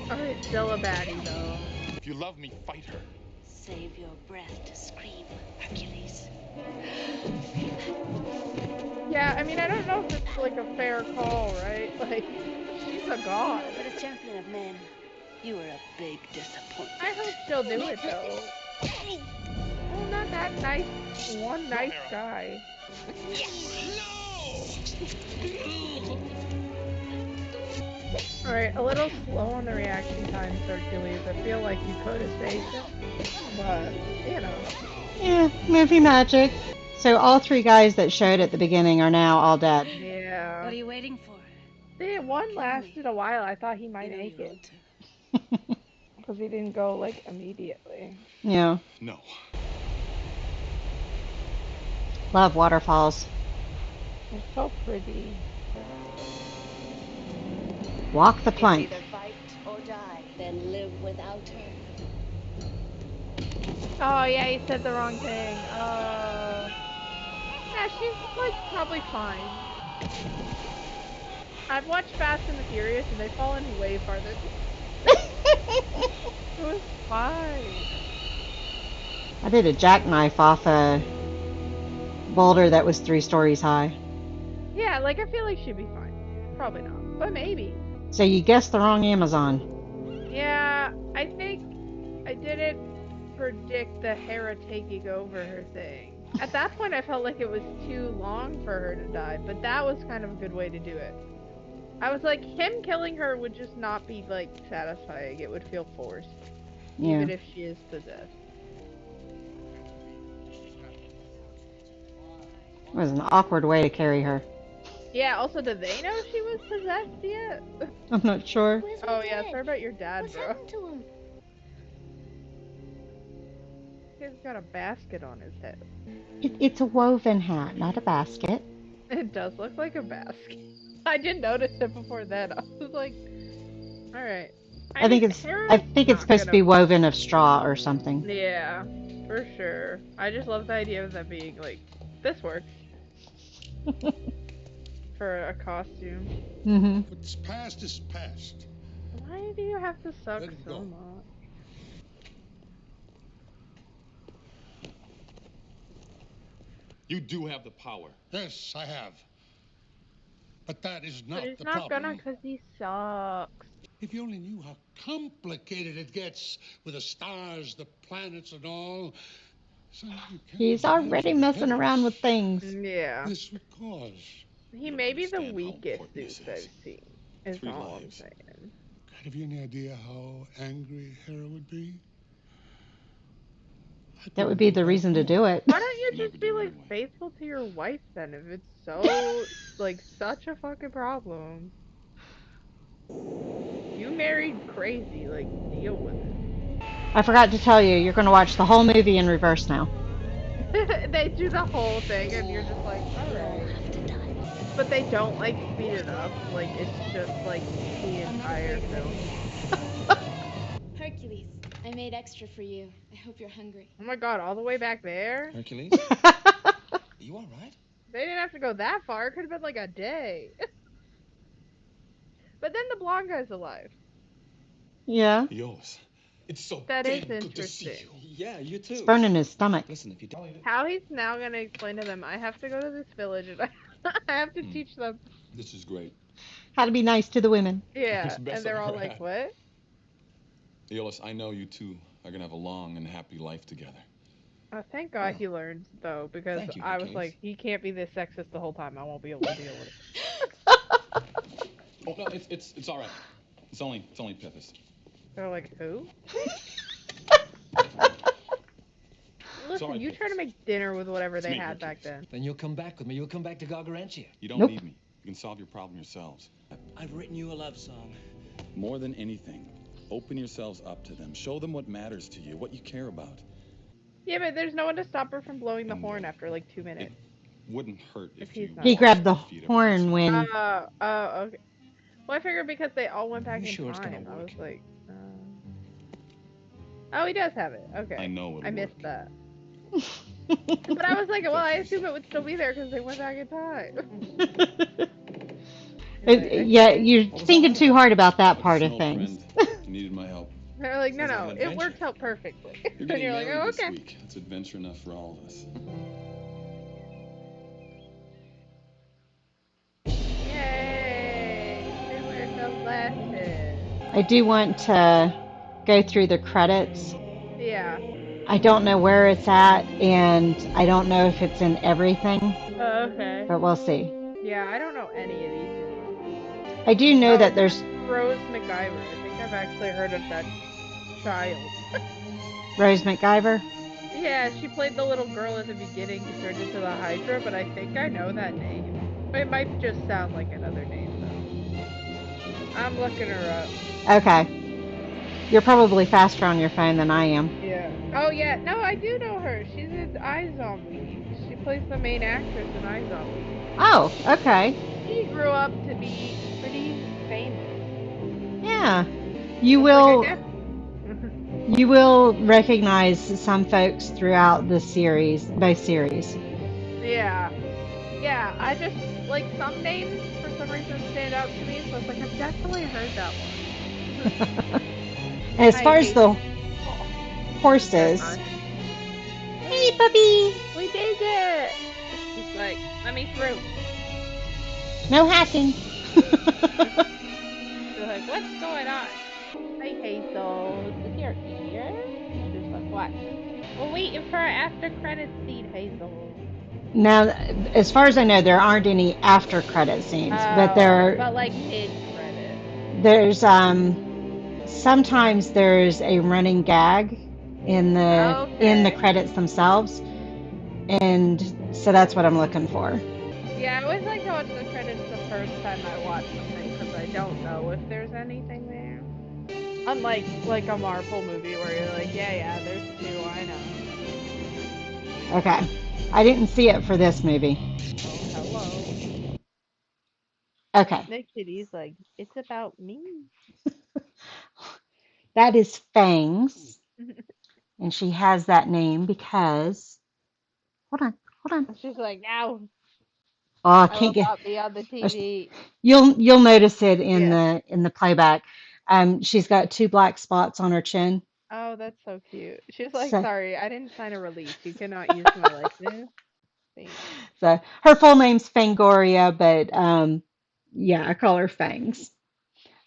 Speaker 2: Alright, still a baddie though.
Speaker 14: If you love me, fight her.
Speaker 12: Save your breath to scream, Hercules.
Speaker 2: Yeah, I mean, I don't know if it's like a fair call, right? Like, she's a god.
Speaker 12: But a champion of men, you are a big disappointment.
Speaker 2: I hope she'll do it though. Oh, not that nice nice guy. Alright, a little slow on the reaction time, Hercules. I feel like you could have saved him. But, you know.
Speaker 1: Yeah, movie magic. So all 3 guys that showed at the beginning are now all dead.
Speaker 2: Yeah.
Speaker 12: What are you waiting for?
Speaker 2: See, one lasted a while. I thought he might make it. Because he didn't go, like, immediately.
Speaker 1: Yeah.
Speaker 7: No.
Speaker 1: Love waterfalls.
Speaker 2: It's so pretty.
Speaker 1: Walk the plank.
Speaker 12: It's either fight or die, then live without her.
Speaker 2: Oh, yeah, he said the wrong thing. Yeah, she's, like, probably fine. I've watched Fast and the Furious, and they've fallen way farther. It was fine.
Speaker 1: I did a jackknife off a boulder that was 3 stories high.
Speaker 2: Yeah, like, I feel like she'd be fine. Probably not, but maybe.
Speaker 1: So you guessed the wrong Amazon.
Speaker 2: Yeah, I think I didn't predict the Hera taking over her thing. At that point, I felt like it was too long for her to die, but that was kind of a good way to do it. I was like, him killing her would just not be, like, satisfying. It would feel forced.
Speaker 1: Yeah.
Speaker 2: Even if she is possessed.
Speaker 1: It was an awkward way to carry her.
Speaker 2: Yeah, also, do they know she was possessed yet?
Speaker 1: I'm not sure.
Speaker 2: Oh, yeah, sorry about your dad,
Speaker 10: What's
Speaker 2: bro.
Speaker 10: happened to him?
Speaker 2: He's got a basket on his head.
Speaker 1: It's a woven hat, not a basket.
Speaker 2: It does look like a basket. I didn't notice it before then. I was like, alright.
Speaker 1: I think it's supposed to be woven of straw or something.
Speaker 2: Yeah, for sure. I just love the idea of that being like, this works. For a costume.
Speaker 1: Mm-hmm.
Speaker 6: What's past is past.
Speaker 2: Why do you have to suck so much?
Speaker 7: You do have the power.
Speaker 6: Yes, I have. But that is not
Speaker 2: But he's
Speaker 6: the
Speaker 2: not
Speaker 6: problem.
Speaker 2: gonna because he sucks.
Speaker 6: If you only knew how complicated it gets with the stars, the planets, and all. Son,
Speaker 1: He's already messing around with things.
Speaker 2: Yeah.
Speaker 6: This would cause.
Speaker 2: He may be the weakest Zeus I've seen. Is all I'm saying.
Speaker 6: Have you any idea how angry Hera would be?
Speaker 1: That would be the reason to do it.
Speaker 2: Why don't you just be like faithful to your wife then if it's so like such a fucking problem? You married crazy, like deal with it.
Speaker 1: I forgot to tell you, you're going to watch the whole movie in reverse now.
Speaker 2: They do the whole thing and you're just like, alright. But they don't like speed it up, like it's just like the entire film.
Speaker 15: Hercules, I made extra for you. I hope you're hungry.
Speaker 2: Oh my god, all the way back there?
Speaker 8: Hercules? You alright?
Speaker 2: They didn't have to go that far, it could have been like a day. But then the blonde guy's alive.
Speaker 1: Yeah.
Speaker 7: Aeolus, it's so
Speaker 2: That is
Speaker 7: good to see
Speaker 2: interesting.
Speaker 7: you.
Speaker 8: Yeah, you too.
Speaker 1: It's burning his stomach.
Speaker 8: Listen, if you don't.
Speaker 2: How he's now gonna explain to them, I have to go to this village and I have to teach them.
Speaker 7: This is great.
Speaker 1: How to be nice to the women.
Speaker 2: Yeah,
Speaker 7: It's the best
Speaker 2: and they're
Speaker 7: I've
Speaker 2: all
Speaker 7: ever
Speaker 2: like,
Speaker 7: had.
Speaker 2: what?
Speaker 7: Aeolus, I know you two are gonna have a long and happy life together.
Speaker 2: Thank God he learned, though, because
Speaker 7: Thank you,
Speaker 2: I was
Speaker 7: Hercules.
Speaker 2: like, he can't be this sexist the whole time. I won't be able to deal with it.
Speaker 7: Oh no, it's all right. It's only Pippis.
Speaker 2: They're like, who? Listen,
Speaker 7: Sorry,
Speaker 2: you try to
Speaker 7: Pippis.
Speaker 2: make dinner with whatever
Speaker 7: It's
Speaker 2: they
Speaker 7: me,
Speaker 2: had back
Speaker 7: Hercules.
Speaker 2: then.
Speaker 8: Then you'll come back with me. You'll come back to Gargarantia.
Speaker 7: You don't
Speaker 1: Nope.
Speaker 7: need me. You can solve your problem yourselves.
Speaker 4: I've written you a love song.
Speaker 7: More than anything, open yourselves up to them. Show them what matters to you, what you care about.
Speaker 2: Yeah, but there's no one to stop her from blowing the
Speaker 7: And,
Speaker 2: horn after like 2 minutes.
Speaker 7: Wouldn't hurt
Speaker 2: If
Speaker 7: if
Speaker 2: he's
Speaker 7: you
Speaker 2: not
Speaker 1: He
Speaker 2: dead.
Speaker 1: grabbed
Speaker 7: washed
Speaker 1: the
Speaker 7: your feet every once in
Speaker 1: horn
Speaker 7: a while.
Speaker 1: when.
Speaker 2: Okay. Well, I figured because they all went back
Speaker 8: You
Speaker 2: in
Speaker 8: sure it's gonna
Speaker 2: time. I
Speaker 8: work?
Speaker 2: was like, oh, he does have it. Okay.
Speaker 7: I know it'll
Speaker 2: I missed
Speaker 7: work.
Speaker 2: that. But I was like, well, I assume it would still be there because they went back in time.
Speaker 1: Yeah, you're thinking too hard about that part of
Speaker 7: No
Speaker 1: things.
Speaker 7: friend. You needed my help.
Speaker 2: They're like, no,
Speaker 7: Sounds like
Speaker 2: no,
Speaker 7: an
Speaker 2: it
Speaker 7: adventure.
Speaker 2: works out perfectly.
Speaker 7: You're
Speaker 2: And
Speaker 7: getting
Speaker 2: you're like,
Speaker 7: married
Speaker 2: oh,
Speaker 7: this
Speaker 2: okay.
Speaker 7: week. It's adventure enough for all of us.
Speaker 2: Yay! They wear sunglasses.
Speaker 1: I do want to go through the credits.
Speaker 2: Yeah.
Speaker 1: I don't know where it's at, and I don't know if it's in everything,
Speaker 2: Okay.
Speaker 1: but we'll see.
Speaker 2: Yeah, I don't know any of these names.
Speaker 1: I do know that there's
Speaker 2: Rose McIver. I think I've actually heard of that child.
Speaker 1: Rose McIver.
Speaker 2: Yeah, she played the little girl at the beginning who turned into the Hydra, but I think I know that name. It might just sound like another name, though. I'm looking her up.
Speaker 1: Okay. You're probably faster on your phone than I am.
Speaker 2: Yeah. Oh, yeah. No, I do know her. She's in iZombie. She plays the main actress in iZombie.
Speaker 1: Oh, okay.
Speaker 2: She grew up to be pretty famous.
Speaker 1: Yeah. You
Speaker 2: Like,
Speaker 1: you will recognize some folks throughout the series, both series.
Speaker 2: Yeah. Yeah, I just, like, some names for some reason stand out to me, so it's like, I've definitely heard that one.
Speaker 1: As far as the
Speaker 2: That's
Speaker 1: horses,
Speaker 2: fine.
Speaker 1: hey puppy,
Speaker 2: We did it! He's like, let me through.
Speaker 1: no hacking.
Speaker 2: They're like, what's going on? Hi, Hazel. Is this your ear? She's like, what? We're waiting for our after credit scene, Hazel.
Speaker 1: Now, as far as I know, there aren't any after credit scenes, but
Speaker 2: But like mid-credit.
Speaker 1: there's sometimes there's a running gag in the credits themselves, and so that's what I'm looking for.
Speaker 2: Yeah, I always like to watch the credits the first time I watch something because I don't know if there's anything there. Unlike like a Marvel movie where you're like, yeah, there's two, I know.
Speaker 1: Okay, I didn't see it for this movie.
Speaker 2: Oh, hello.
Speaker 1: Okay.
Speaker 2: Nick Kitty's like, it's about me.
Speaker 1: That is Fangs, and she has that name because. Hold on.
Speaker 2: She's like, now.
Speaker 1: Oh, I
Speaker 2: I
Speaker 1: can't
Speaker 2: will
Speaker 1: get.
Speaker 2: not be on the TV.
Speaker 1: You'll notice it in
Speaker 2: Yeah.
Speaker 1: the playback. She's got two black spots on her chin.
Speaker 2: Oh, that's so cute. She's like,
Speaker 1: So,
Speaker 2: sorry, I didn't sign a release. You cannot use my likeness. Thanks.
Speaker 1: so her full name's Fangoria, but yeah, I call her Fangs.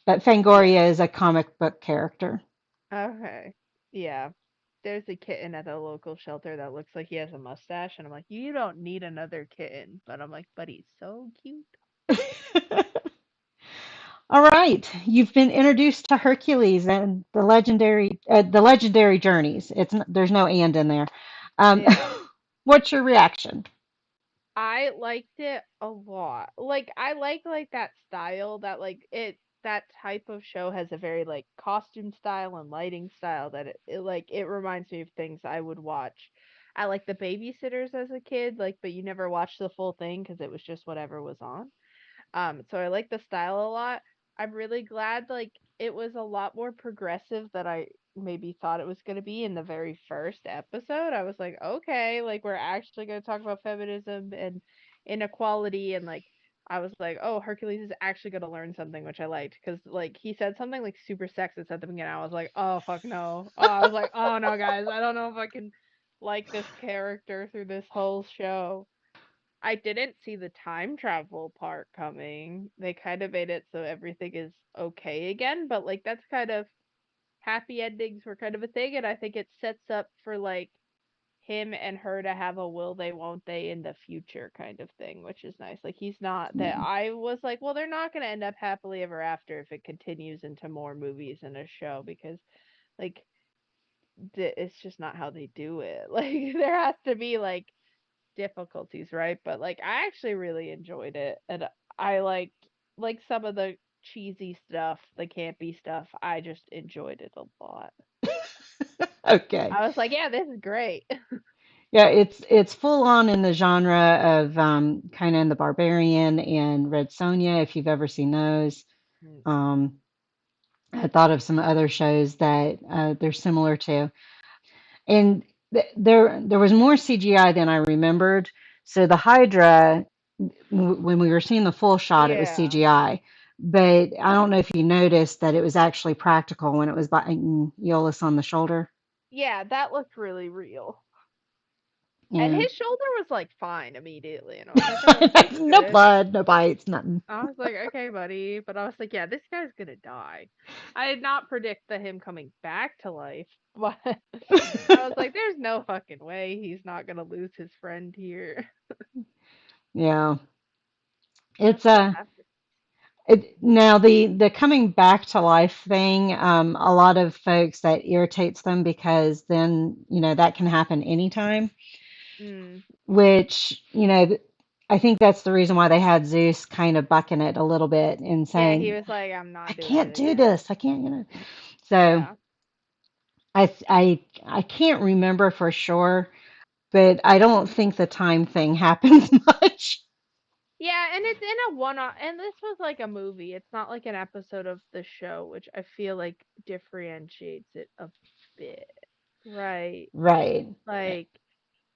Speaker 1: But Fangoria is a comic book character.
Speaker 2: Okay. Yeah. There's a kitten at the local shelter that looks like he has a mustache, and I'm like, you don't need another kitten. But I'm like, but he's so cute.
Speaker 1: All right, you've been introduced to Hercules and the legendary journeys. There's no and in there.
Speaker 2: Yeah.
Speaker 1: What's your reaction?
Speaker 2: I liked it a lot. Like I like that style that like that type of show has a very like costume style and lighting style that it reminds me of things I would watch. I like the babysitters as a kid, like but you never watched the full thing because it was just whatever was on. So I like the style a lot. I'm really glad like it was a lot more progressive than I maybe thought it was going to be in the very first episode. I was like, okay, like we're actually going to talk about feminism and inequality and like I was like, oh, Hercules is actually going to learn something, which I liked because like he said something like super sexist at the beginning. I was like, oh fuck no. Oh, I was like, oh no, guys, I don't know if I can like this character through this whole show. I didn't see the time travel part coming. They kind of made it so everything is okay again, but like that's kind of happy endings were kind of a thing, and I think it sets up for like him and her to have a will they won't they in the future kind of thing, which is nice. Like he's not that
Speaker 1: Yeah.
Speaker 2: I was like, well, they're not going to end up happily ever after if it continues into more movies and a show because like it's just not how they do it. Like there has to be like difficulties, right? But like I actually really enjoyed it and I like some of the cheesy stuff, the campy stuff. I just enjoyed it a lot.
Speaker 1: Okay.
Speaker 2: I was like, yeah, this is great.
Speaker 1: Yeah, it's full on in the genre of kind of in the Barbarian and Red Sonja, if you've ever seen those.
Speaker 2: Mm.
Speaker 1: Um, I thought of some other shows that they're similar to, and there was more CGI than I remembered. So the Hydra, when we were seeing the full shot, it was
Speaker 2: Yeah.
Speaker 1: CGI. But I don't know if you noticed that it was actually practical when it was biting Eolus on the shoulder.
Speaker 2: Yeah, that looked really real. And
Speaker 1: Yeah.
Speaker 2: his shoulder was like fine immediately, and I was like, "Oh, that's
Speaker 1: No
Speaker 2: good."
Speaker 1: blood, no bites, nothing.
Speaker 2: I was like, "Okay, buddy," but I was like, "Yeah, this guy's gonna die." I did not predict that him coming back to life, but I was like, "There's no fucking way he's not gonna lose his friend here."
Speaker 1: Yeah. It's
Speaker 2: That's what happened.
Speaker 1: now the coming back to life thing, a lot of folks that irritates them because then, that can happen anytime,
Speaker 2: Mm.
Speaker 1: which, I think that's the reason why they had Zeus kind of bucking it a little bit and
Speaker 2: Yeah, he
Speaker 1: saying,
Speaker 2: was like, "I'm
Speaker 1: I
Speaker 2: not doing
Speaker 1: can't
Speaker 2: it
Speaker 1: do
Speaker 2: again."
Speaker 1: this. I can't, So
Speaker 2: Yeah.
Speaker 1: I can't remember for sure, but I don't think the time thing happens much.
Speaker 2: Yeah, and it's in a one-off, and this was like a movie. It's not like an episode of the show, which I feel like differentiates it a bit, right?
Speaker 1: Right.
Speaker 2: Like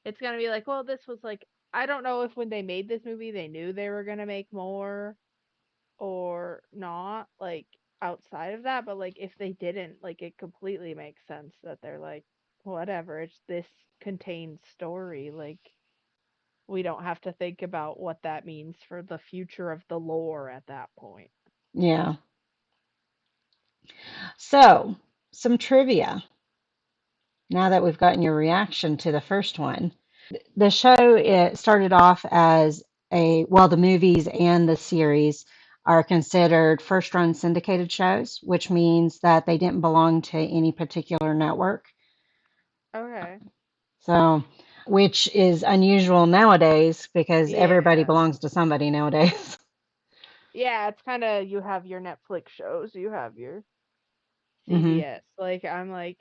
Speaker 2: it's gonna be like, well, this was like I don't know if when they made this movie they knew they were gonna make more or not, like outside of that, but like if they didn't, like it completely makes sense that they're like, whatever, it's this contained story, like we don't have to think about what that means for the future of the lore at that point.
Speaker 1: Yeah. So, some trivia now that we've gotten your reaction to the first one. The show, it started off as the movies and the series are considered first run syndicated shows, which means that they didn't belong to any particular network.
Speaker 2: Okay.
Speaker 1: So, which is unusual nowadays because everybody
Speaker 2: Yeah.
Speaker 1: belongs to somebody nowadays.
Speaker 2: Yeah, it's kind of you have your Netflix shows, you have your
Speaker 1: Hmm.
Speaker 2: CBS. Like I'm like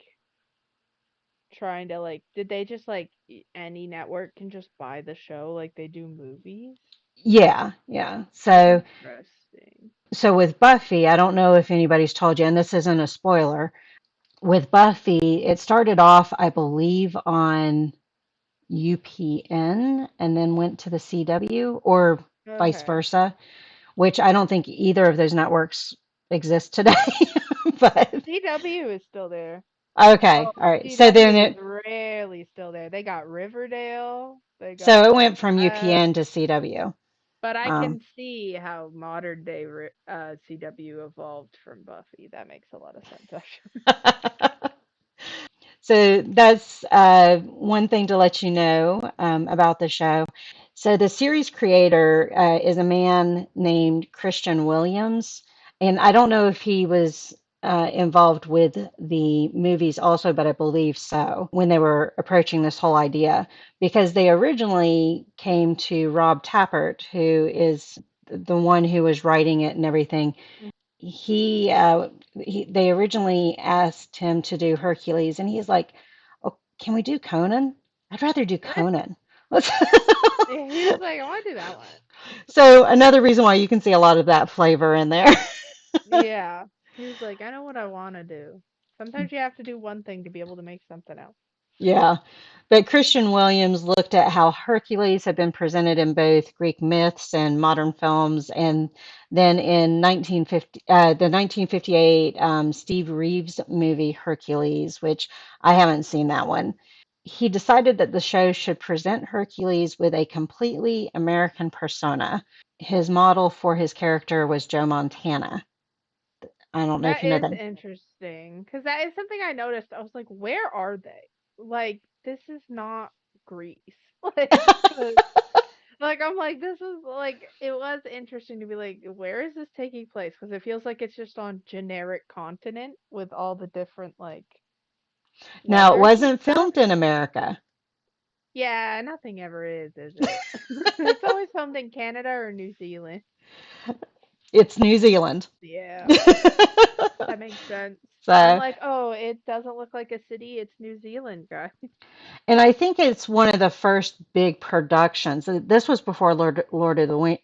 Speaker 2: trying to like did they just like any network can just buy the show like they do movies?
Speaker 1: Yeah, yeah. So,
Speaker 2: Interesting.
Speaker 1: so with Buffy, I don't know if anybody's told you, and this isn't a spoiler. With Buffy, it started off, I believe, on UPN and then went to the CW or vice
Speaker 2: Okay.
Speaker 1: versa, which I don't think either of those networks exist today. But
Speaker 2: CW is still there.
Speaker 1: okay,
Speaker 2: Oh,
Speaker 1: all right. So
Speaker 2: CW
Speaker 1: then
Speaker 2: is
Speaker 1: it
Speaker 2: rarely still there. They got Riverdale, they
Speaker 1: so
Speaker 2: got
Speaker 1: it went from
Speaker 2: that,
Speaker 1: UPN to CW.
Speaker 2: but I
Speaker 1: Um,
Speaker 2: can see how modern day CW evolved from Buffy. That makes a lot of sense, actually.
Speaker 1: so that's one thing to let you know about the show. So the series creator is a man named Christian Williams, and I don't know if he was involved with the movies also, but I believe so when they were approaching this whole idea, because they originally came to Rob Tappert, who is the one who was writing it and everything. They originally asked him to do Hercules, and he's like, "Oh, can we do Conan? I'd rather do Conan." Let's
Speaker 2: He was like, I want to do that one.
Speaker 1: So another reason why you can see a lot of that flavor in there.
Speaker 2: Yeah. He was like, I know what I want to do. Sometimes you have to do one thing to be able to make something else.
Speaker 1: Yeah. But Christian Williams looked at how Hercules had been presented in both Greek myths and modern films. And then in 1958 Steve Reeves movie Hercules, which I haven't seen that one. He decided that the show should present Hercules with a completely American persona. His model for his character was Joe Montana. I don't know if
Speaker 2: That
Speaker 1: you know
Speaker 2: is
Speaker 1: that.
Speaker 2: interesting because that is something I noticed. I was like, where are they? Like, this is not Greece. Like, 'cause like, I'm like, this is like, it was interesting to be like, where is this taking place? Because it feels like it's just on generic continent with all the different like
Speaker 1: Now, it
Speaker 2: wonders and
Speaker 1: wasn't
Speaker 2: stuff.
Speaker 1: filmed in America.
Speaker 2: Yeah, nothing ever is it? It's always filmed in Canada or New Zealand.
Speaker 1: It's New Zealand.
Speaker 2: Yeah, that makes sense. I'm
Speaker 1: So,
Speaker 2: like, oh, it doesn't look like a city. It's New Zealand, guys.
Speaker 1: and I think it's one of the first big productions. This was before Lord of the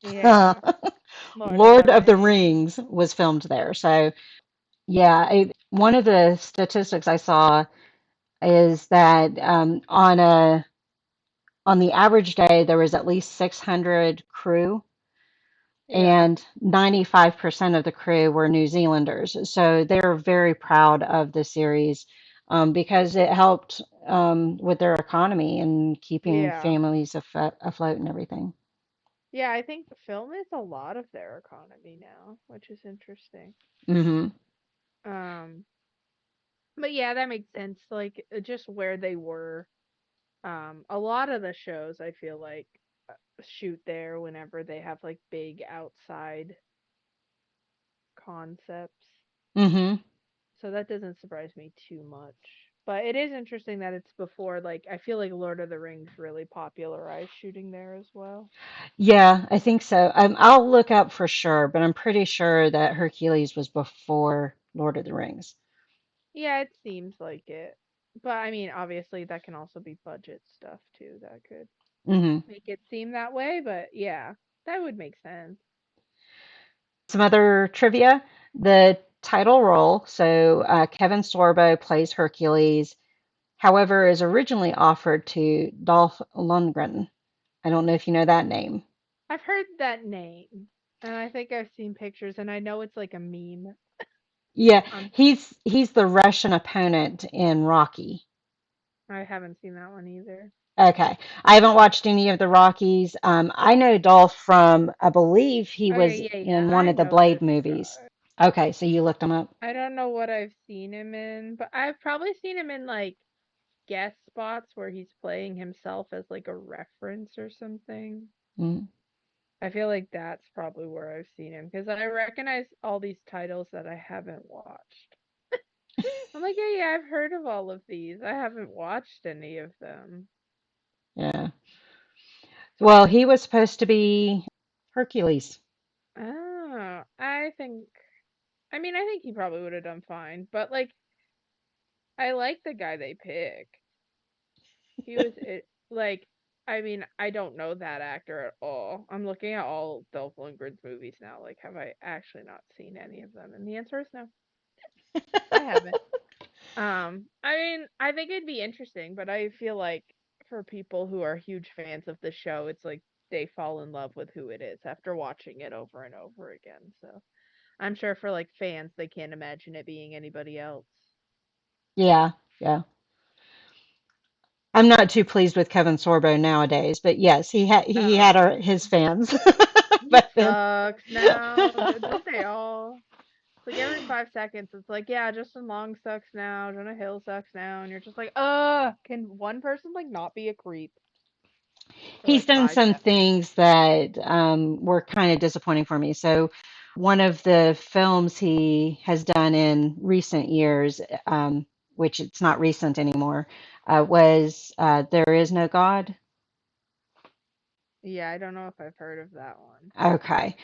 Speaker 2: Yeah, Lord of the
Speaker 1: Lord of the
Speaker 2: Rings.
Speaker 1: Rings was filmed there. So, yeah, one of the statistics I saw is that on the average day there was at least 600 crew,
Speaker 2: Yeah,
Speaker 1: and 95% of the crew were New Zealanders. So they're very proud of the series because it helped with their economy and keeping
Speaker 2: yeah,
Speaker 1: families afloat and everything.
Speaker 2: yeah. I think the film is a lot of their economy now, which is interesting.
Speaker 1: Hmm.
Speaker 2: Um, but yeah, that makes sense. Like, just where they were. A lot of the shows I feel like shoot there whenever they have like big outside concepts.
Speaker 1: Hmm.
Speaker 2: So that doesn't surprise me too much. But it is interesting that it's before, like, I feel like Lord of the Rings really popularized shooting there as well.
Speaker 1: Yeah, I think so. I'll look up for sure, but I'm pretty sure that Hercules was before Lord of the Rings.
Speaker 2: Yeah, it seems like it. But I mean, obviously that can also be budget stuff too that could
Speaker 1: Hmm.
Speaker 2: make it seem that way, but yeah, that would make sense.
Speaker 1: Some other trivia: the title role, so Kevin Sorbo plays Hercules, however, is originally offered to Dolph Lundgren. I don't know if you know that name.
Speaker 2: I've heard that name, and I think I've seen pictures, and I know it's like a meme.
Speaker 1: Yeah,
Speaker 2: Um,
Speaker 1: he's the Russian opponent in Rocky.
Speaker 2: I haven't seen that one either.
Speaker 1: Okay, I haven't watched any of the Rockies. I know Dolph from, I believe he was
Speaker 2: Okay, yeah, yeah,
Speaker 1: in one
Speaker 2: I
Speaker 1: of the
Speaker 2: know
Speaker 1: Blade
Speaker 2: this
Speaker 1: movies.
Speaker 2: guy.
Speaker 1: Okay, so you looked him up.
Speaker 2: I don't know what I've seen him in, but I've probably seen him in like guest spots where he's playing himself as like a reference or something.
Speaker 1: Mm.
Speaker 2: I feel like that's probably where I've seen him because I recognize all these titles that I haven't watched. I'm like, yeah, yeah, I've heard of all of these. I haven't watched any of them.
Speaker 1: Yeah. Well, he was supposed to be Hercules.
Speaker 2: Oh, I think he probably would have done fine, but like, I like the guy they picked. He was it, like, I mean, I don't know that actor at all. I'm looking at all Dolph Lundgren's movies now. Like, have I actually not seen any of them? And the answer is no, I haven't. I mean, I think it'd be interesting, but I feel like for people who are huge fans of the show, it's like they fall in love with who it is after watching it over and over again. So I'm sure for like fans, they can't imagine it being anybody else.
Speaker 1: Yeah, yeah. I'm not too pleased with Kevin Sorbo nowadays, but yes, he had his fans
Speaker 2: He
Speaker 1: back then.
Speaker 2: sucks now. Don't they all? It's like every 5 seconds, it's like, yeah, Justin Long sucks now, Jonah Hill sucks now, and you're just like, can one person like not be a creep for
Speaker 1: He's
Speaker 2: like
Speaker 1: done
Speaker 2: five
Speaker 1: some
Speaker 2: seconds?
Speaker 1: things that were kind of disappointing for me. So, one of the films he has done in recent years, which it's not recent anymore, was There Is No God.
Speaker 2: Yeah, I don't know if I've heard of that one.
Speaker 1: Okay.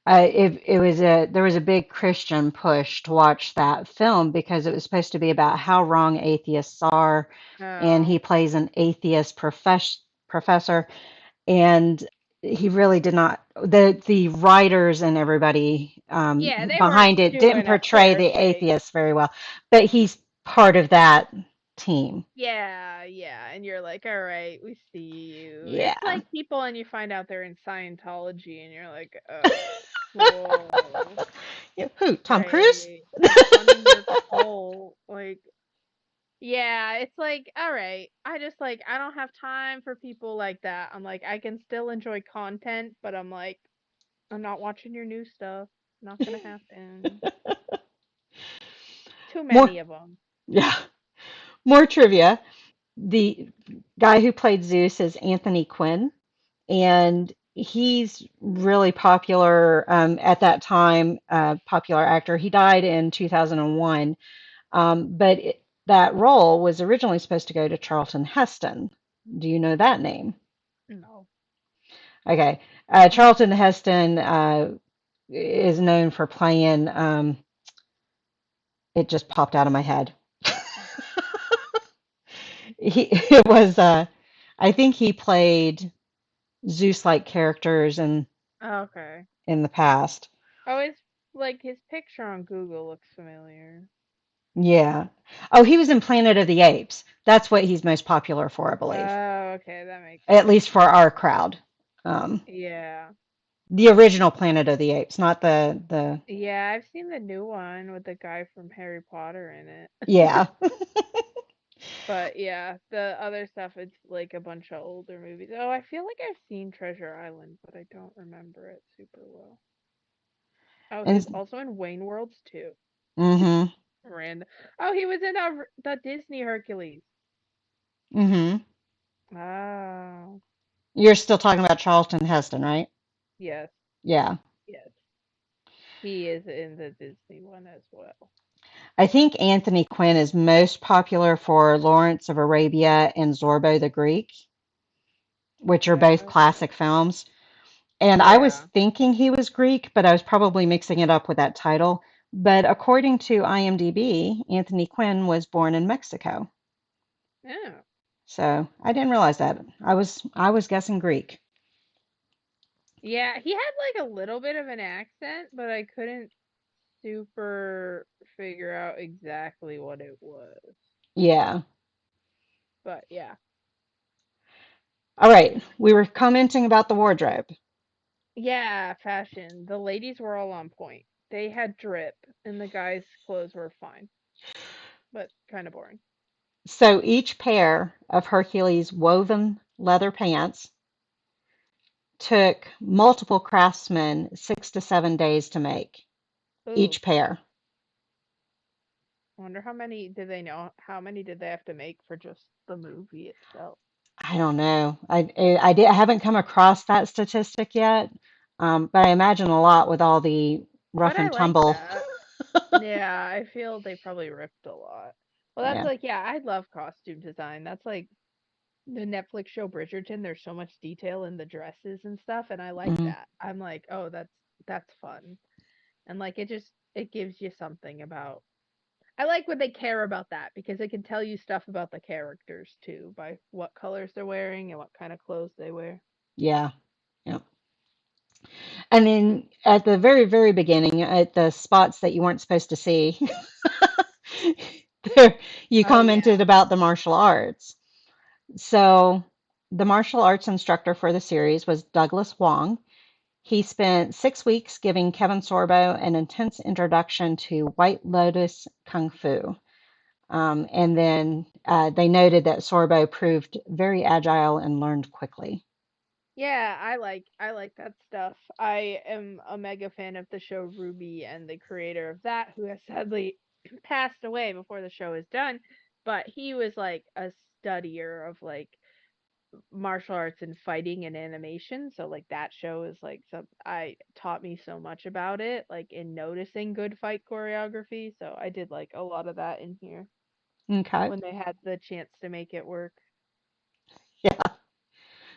Speaker 1: It was there was a big Christian push to watch that film because it was supposed to be about how wrong atheists are, and
Speaker 2: Oh.
Speaker 1: he plays an atheist professor, and he really did not, the writers and everybody
Speaker 2: Yeah, they weren't
Speaker 1: behind it didn't
Speaker 2: doing a
Speaker 1: portray
Speaker 2: fair
Speaker 1: the
Speaker 2: shake.
Speaker 1: atheists very well, but he's part of that team.
Speaker 2: Yeah, yeah, and you're like, all right, we see you. It's
Speaker 1: Yeah.
Speaker 2: like people and you find out they're in Scientology and you're like, whoa,
Speaker 1: Yeah, who? Tom Cruise?
Speaker 2: great. Have fun in your cult. Like, yeah, it's like, all right. I don't have time for people like that. I'm like, I can still enjoy content, but I'm like, I'm not watching your new stuff. Not gonna happen. Too
Speaker 1: More,
Speaker 2: many of them.
Speaker 1: yeah, more trivia. The guy who played Zeus is Anthony Quinn, and he's really popular at that time, popular actor. He died in 2001, but that role was originally supposed to go to Charlton Heston. Do you know that name?
Speaker 2: No.
Speaker 1: Okay. Charlton Heston is known for playing, it just popped out of my head. It was, I think he played Zeus-like characters
Speaker 2: Okay.
Speaker 1: in the past.
Speaker 2: Oh, his like his picture on Google looks familiar.
Speaker 1: Yeah. Oh, he was in Planet of the Apes. That's what he's most popular for, I believe.
Speaker 2: Oh, okay, that makes
Speaker 1: At
Speaker 2: sense.
Speaker 1: least for our crowd. Um,
Speaker 2: Yeah.
Speaker 1: the original Planet of the Apes, not the
Speaker 2: Yeah, I've seen the new one with the guy from Harry Potter in it.
Speaker 1: yeah.
Speaker 2: But yeah, the other stuff, it's like a bunch of older movies. Oh, I feel like I've seen Treasure Island, but I don't remember it super well. Oh, he was
Speaker 1: And
Speaker 2: also in Wayne Worlds too.
Speaker 1: mm-hmm.
Speaker 2: Random. Oh, he was in the Disney Hercules.
Speaker 1: Mm-hmm.
Speaker 2: Oh,
Speaker 1: You're still talking about Charlton Heston, right?
Speaker 2: yes,
Speaker 1: Yeah.
Speaker 2: yes. He is in the Disney one as well.
Speaker 1: I think Anthony Quinn is most popular for Lawrence of Arabia and Zorbo the Greek, which are both
Speaker 2: Oh,
Speaker 1: classic films. And I was
Speaker 2: yeah.
Speaker 1: thinking he was Greek, but I was probably mixing it up with that title. But according to IMDb, Anthony Quinn was born in Mexico.
Speaker 2: Oh.
Speaker 1: So I didn't realize that. I was guessing Greek.
Speaker 2: Yeah, he had like a little bit of an accent, but I couldn't super figure out exactly what it was.
Speaker 1: Yeah.
Speaker 2: But yeah.
Speaker 1: All right. We were commenting about the wardrobe.
Speaker 2: Yeah, fashion. The ladies were all on point. They had drip, and the guys' clothes were fine, but kind of boring.
Speaker 1: So each pair of Hercules woven leather pants took multiple craftsmen 6 to 7 days to make
Speaker 2: Ooh,
Speaker 1: each pair.
Speaker 2: I wonder how many did they know? How many did they have to make for just the movie itself?
Speaker 1: I don't know. I haven't come across that statistic yet, but I imagine a lot with all the
Speaker 2: But
Speaker 1: rough
Speaker 2: I
Speaker 1: and
Speaker 2: like
Speaker 1: tumble.
Speaker 2: that. Yeah, I feel they probably ripped a lot. Well, that's
Speaker 1: Yeah.
Speaker 2: like, yeah, I love costume design. That's like the Netflix show Bridgerton. There's so much detail in the dresses and stuff, and I like
Speaker 1: Mhm.
Speaker 2: that. I'm like, oh, that's fun. And like it gives you something about I like when they care about that because it can tell you stuff about the characters too by what colors they're wearing and what kind of clothes they wear.
Speaker 1: Yeah. Yeah. And then at the very, very beginning, at the spots that you weren't supposed to see, there, you
Speaker 2: Oh
Speaker 1: commented
Speaker 2: yeah.
Speaker 1: about the martial arts. So the martial arts instructor for the series was Douglas Wong. He spent 6 weeks giving Kevin Sorbo an intense introduction to White Lotus Kung Fu. And then they noted that Sorbo proved very agile and learned quickly.
Speaker 2: Yeah, I like that stuff. I am a mega fan of the show Ruby and the creator of that who has sadly passed away before the show is done, but he was like a studier of like martial arts and fighting and animation. So like that show is like some I taught me so much about it, like in noticing good fight choreography. So I did like a lot of that in here
Speaker 1: Okay.
Speaker 2: when they had the chance to make it work.
Speaker 1: Yeah.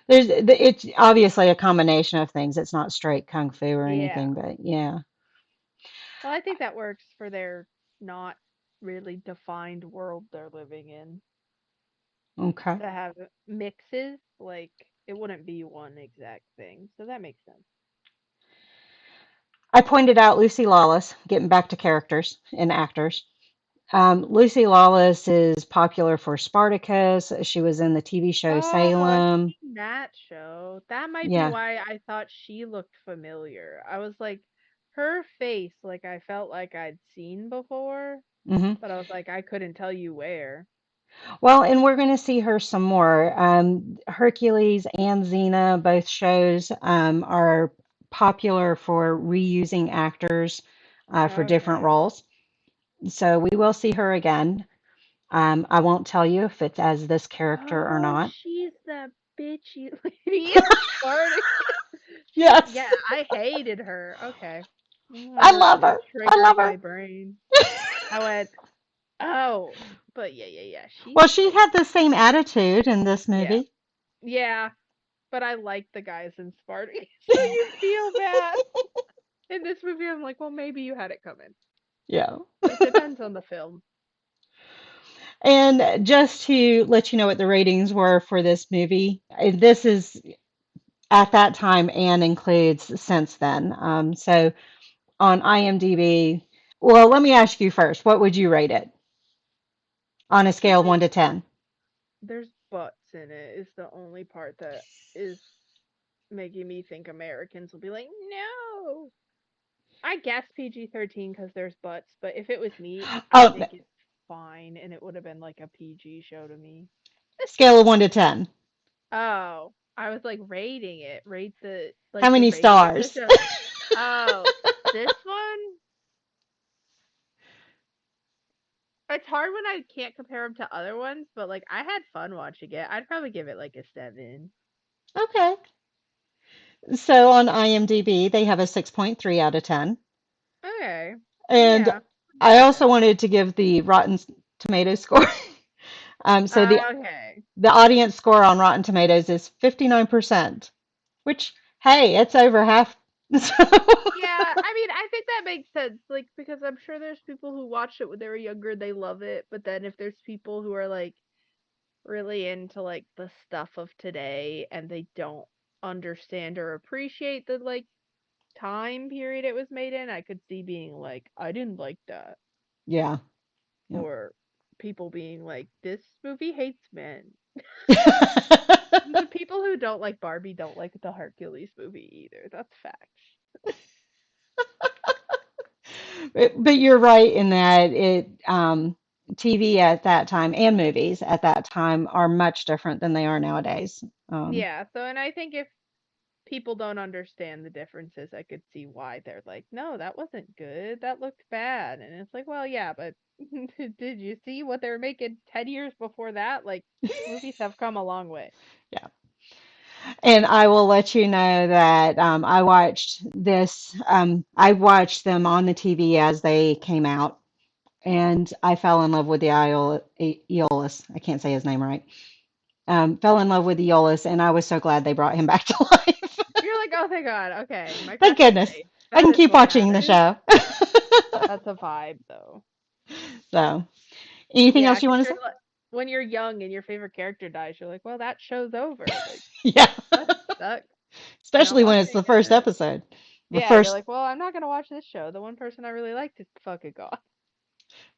Speaker 1: It's obviously a combination of things. It's not straight kung fu or
Speaker 2: Yeah.
Speaker 1: anything, but yeah.
Speaker 2: Well, I think that works for their not really defined world they're living in.
Speaker 1: Okay.
Speaker 2: To have mixes, like it wouldn't be one exact thing. So that makes sense.
Speaker 1: I pointed out Lucy Lawless, getting back to characters and actors. Lucy Lawless is popular for Spartacus. She was in the TV show
Speaker 2: Oh, I've
Speaker 1: Salem.
Speaker 2: seen that show. That might be
Speaker 1: Yeah.
Speaker 2: why I thought she looked familiar. I was like, her face, like I felt like I'd seen before,
Speaker 1: Hmm.
Speaker 2: but I was like, I couldn't tell you where.
Speaker 1: Well, and we're going to see her some more. Hercules and Xena, both shows, are popular for reusing actors for different
Speaker 2: Okay.
Speaker 1: roles. So we will see her again. I won't tell you if it's as this character or
Speaker 2: Oh,
Speaker 1: not.
Speaker 2: she's the bitchy lady in Spartacus.
Speaker 1: Yes.
Speaker 2: Yeah, I hated her. Okay.
Speaker 1: I
Speaker 2: Well,
Speaker 1: love
Speaker 2: it
Speaker 1: her. I love
Speaker 2: triggered
Speaker 1: her.
Speaker 2: my brain. I went, oh, but yeah. She's
Speaker 1: Well, she
Speaker 2: bitchy.
Speaker 1: had the same attitude in this
Speaker 2: Yeah.
Speaker 1: movie.
Speaker 2: Yeah, but I like the guys in Spartacus, so you feel bad. In this movie, I'm like, well, maybe you had it coming.
Speaker 1: Yeah.
Speaker 2: It depends on the film.
Speaker 1: And just to let you know what the ratings were for this movie, this is at that time and includes since then. So on IMDb, well, let me ask you first, what would you rate it on a
Speaker 2: I
Speaker 1: scale of
Speaker 2: think
Speaker 1: 1 to 10?
Speaker 2: there's butts in it. Is the only part that is making me think Americans will be like, no. I guess PG-13 because there's butts, but if it was me, I
Speaker 1: Oh,
Speaker 2: think it's fine, and it would have been like a PG show to me.
Speaker 1: scale of 1 to 10.
Speaker 2: Oh, I was like rating it. Rate
Speaker 1: How
Speaker 2: the
Speaker 1: many
Speaker 2: rating of the
Speaker 1: stars?
Speaker 2: show. Oh, this one. It's hard when I can't compare them to other ones, but like I had fun watching it. I'd probably give it like a 7.
Speaker 1: Okay. So on IMDb, they have a 6.3 out of 10.
Speaker 2: Okay.
Speaker 1: And
Speaker 2: Yeah.
Speaker 1: I
Speaker 2: Not
Speaker 1: also
Speaker 2: bad.
Speaker 1: wanted to give the Rotten Tomato score. So
Speaker 2: Okay.
Speaker 1: the audience score on Rotten Tomatoes is 59%, which, hey, it's over half.
Speaker 2: Yeah, I mean, I think that makes sense. Like, because I'm sure there's people who watched it when they were younger, they love it. But then if there's people who are like really into like the stuff of today and they don't understand or appreciate the like time period it was made in, I could see being like, I didn't like that.
Speaker 1: Yeah. Yep.
Speaker 2: Or people being like, this movie hates men.
Speaker 1: Yeah.
Speaker 2: The people who don't like Barbie don't like the Hercules movie either. That's fact.
Speaker 1: But you're right in that TV at that time and movies at that time are much different than they are nowadays.
Speaker 2: Yeah, so and I think if people don't understand the differences, I could see why they're like, no, that wasn't good. That looked bad. And it's like, well, yeah, but did you see what they were making 10 years before that? Like, movies have come a long way.
Speaker 1: Yeah. And I will let you know that I watched them on the TV as they came out, and I fell in love with the Aeolus. I can't say his name right. Fell in love with Aeolus, and I was so glad they brought him back to life.
Speaker 2: You're like, oh, thank God. Okay, my
Speaker 1: Thank
Speaker 2: crush is
Speaker 1: goodness.
Speaker 2: safe.
Speaker 1: I
Speaker 2: That
Speaker 1: can
Speaker 2: is
Speaker 1: keep
Speaker 2: what
Speaker 1: watching the
Speaker 2: matters.
Speaker 1: show.
Speaker 2: That's a vibe, though.
Speaker 1: So, anything
Speaker 2: Yeah,
Speaker 1: else you
Speaker 2: because
Speaker 1: want to
Speaker 2: you're
Speaker 1: say?
Speaker 2: like, when you're young and your favorite character dies, you're like, well, that show's over. Like,
Speaker 1: Yeah.
Speaker 2: that sucks. Not
Speaker 1: Especially when
Speaker 2: watching
Speaker 1: it's the
Speaker 2: it
Speaker 1: first
Speaker 2: again.
Speaker 1: episode. The
Speaker 2: Yeah, you're
Speaker 1: first
Speaker 2: like, well, I'm not gonna watch this show. The one person I really liked is fucking gone.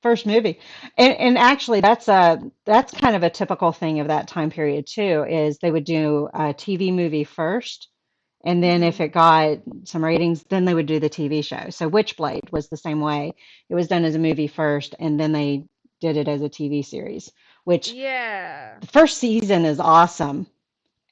Speaker 1: first movie. And actually that's kind of a typical thing of that time period too, is they would do a TV movie first, and then if
Speaker 2: Hmm.
Speaker 1: it got some ratings, then they would do the TV show. So Witchblade was the same way. It was done as a movie first, and then they did it as a TV series, which
Speaker 2: Yeah.
Speaker 1: the first season is awesome.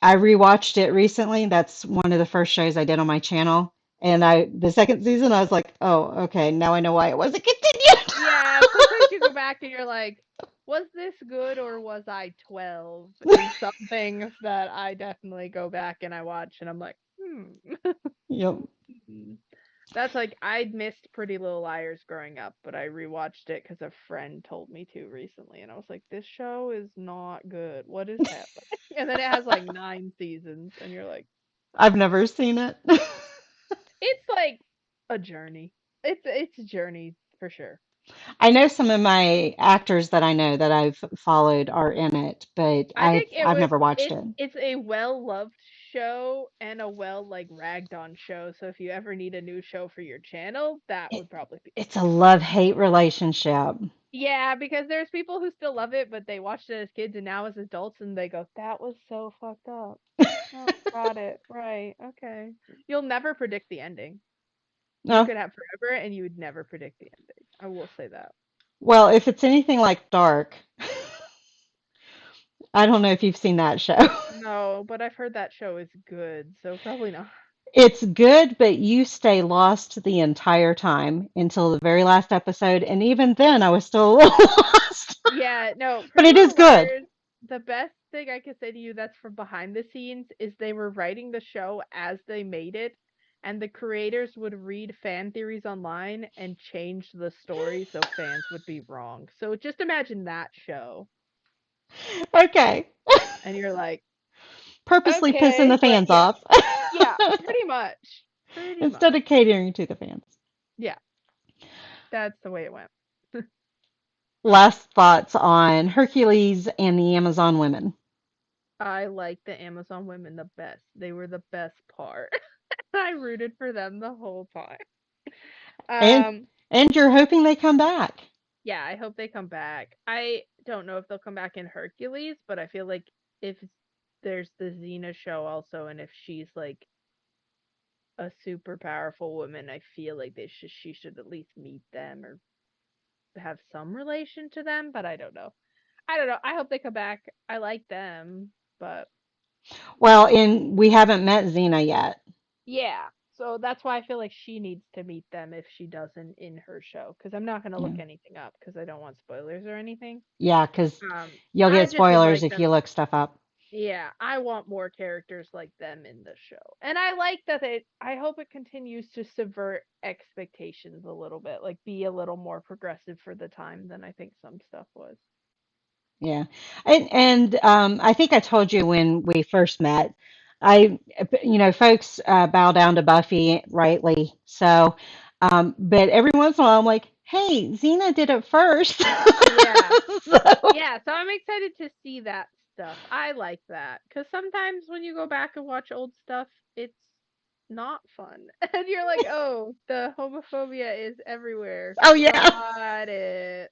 Speaker 1: I rewatched it recently. That's one of the first shows I did on my channel. And the second season, I was like, oh, okay, now I know why it wasn't continued.
Speaker 2: Yeah, sometimes you go back and you're like, was this good or was I 12? And some things that I definitely go back and I watch and I'm like, hmm.
Speaker 1: Yep.
Speaker 2: That's like I'd missed Pretty Little Liars growing up, but I rewatched it because a friend told me to recently, and I was like, "This show is not good. What is happening?" And then it has like 9 seasons, and you're like,
Speaker 1: I've never seen it.
Speaker 2: it's like a journey. It's a journey for sure.
Speaker 1: I know some of my actors that I know that I've followed are in it, but
Speaker 2: I think
Speaker 1: I've never watched it.
Speaker 2: it's a well loved show and a well like ragged on show. So if you ever need a new show for your channel, that would probably be
Speaker 1: It's a love-hate relationship.
Speaker 2: yeah, because there's people who still love it, but they watched it as kids and now as adults and they go, that was so fucked up. Oh, got it. Right. Okay. You'll never predict the ending. You
Speaker 1: No.
Speaker 2: could have forever and you would never predict the ending. I will say that.
Speaker 1: Well, if it's anything like Dark, I don't know if you've seen that show.
Speaker 2: No, but I've heard that show is good, so probably not.
Speaker 1: It's good, but you stay lost the entire time until the very last episode, and even then I was still a little lost.
Speaker 2: Yeah, no,
Speaker 1: But
Speaker 2: Pretty
Speaker 1: it is
Speaker 2: Little
Speaker 1: good.
Speaker 2: Liars, the best thing I can say to you that's from behind the scenes is they were writing the show as they made it, and the creators would read fan theories online and change the story so fans would be wrong. So just imagine that show,
Speaker 1: Okay.
Speaker 2: and you're like,
Speaker 1: Purposely pissing
Speaker 2: okay,
Speaker 1: the
Speaker 2: but
Speaker 1: fans
Speaker 2: yeah,
Speaker 1: off
Speaker 2: yeah, pretty much. Pretty much.
Speaker 1: instead of catering to the fans.
Speaker 2: Yeah, that's the way it went.
Speaker 1: Last thoughts on Hercules and the Amazon women.
Speaker 2: I like the Amazon women the best. They were the best part. I rooted for them the whole time.
Speaker 1: And
Speaker 2: Um,
Speaker 1: and you're hoping they come back.
Speaker 2: yeah, I hope they come back. I don't know if they'll come back in Hercules, but I feel like if there's the Xena show also, and if she's like a super powerful woman, I feel like she should at least meet them or have some relation to them, but I don't know. I don't know. I hope they come back. I like them, but
Speaker 1: Well, and we haven't met Xena yet.
Speaker 2: yeah. So that's why I feel like she needs to meet them if she doesn't in her show, because I'm not gonna
Speaker 1: Yeah,
Speaker 2: look anything up because I don't want spoilers or anything.
Speaker 1: yeah, because you'll
Speaker 2: I
Speaker 1: get
Speaker 2: just would
Speaker 1: spoilers
Speaker 2: like
Speaker 1: if you
Speaker 2: them.
Speaker 1: look stuff up.
Speaker 2: Yeah, I want more characters like them in the show. And I like that I hope it continues to subvert expectations a little bit, like be a little more progressive for the time than I think some stuff was.
Speaker 1: Yeah, and I think I told you when we first met, folks bow down to Buffy rightly. So, but every once in a while, I'm like, hey, Xena did it first.
Speaker 2: Yeah.
Speaker 1: So,
Speaker 2: Yeah, so I'm excited to see that stuff. I like that cuz sometimes when you go back and watch old stuff, it's not fun. And you're like, "Oh, the homophobia is everywhere.
Speaker 1: oh yeah,
Speaker 2: Got it."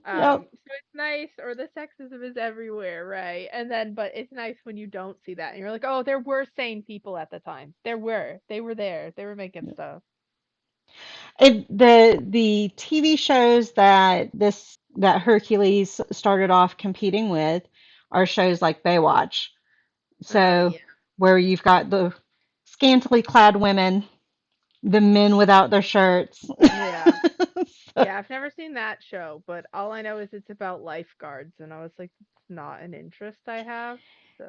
Speaker 1: yep.
Speaker 2: So it's nice, or the sexism is everywhere, right? And then, but it's nice when you don't see that, and you're like, oh, there were sane people at the time. They were there, they were making stuff.
Speaker 1: The TV shows that Hercules started off competing with are shows like Baywatch. So
Speaker 2: Yeah,
Speaker 1: where you've got the scantily clad women, the men without their shirts.
Speaker 2: yeah, yeah. I've never seen that show, but all I know is it's about lifeguards, and I was like, it's not an interest I have.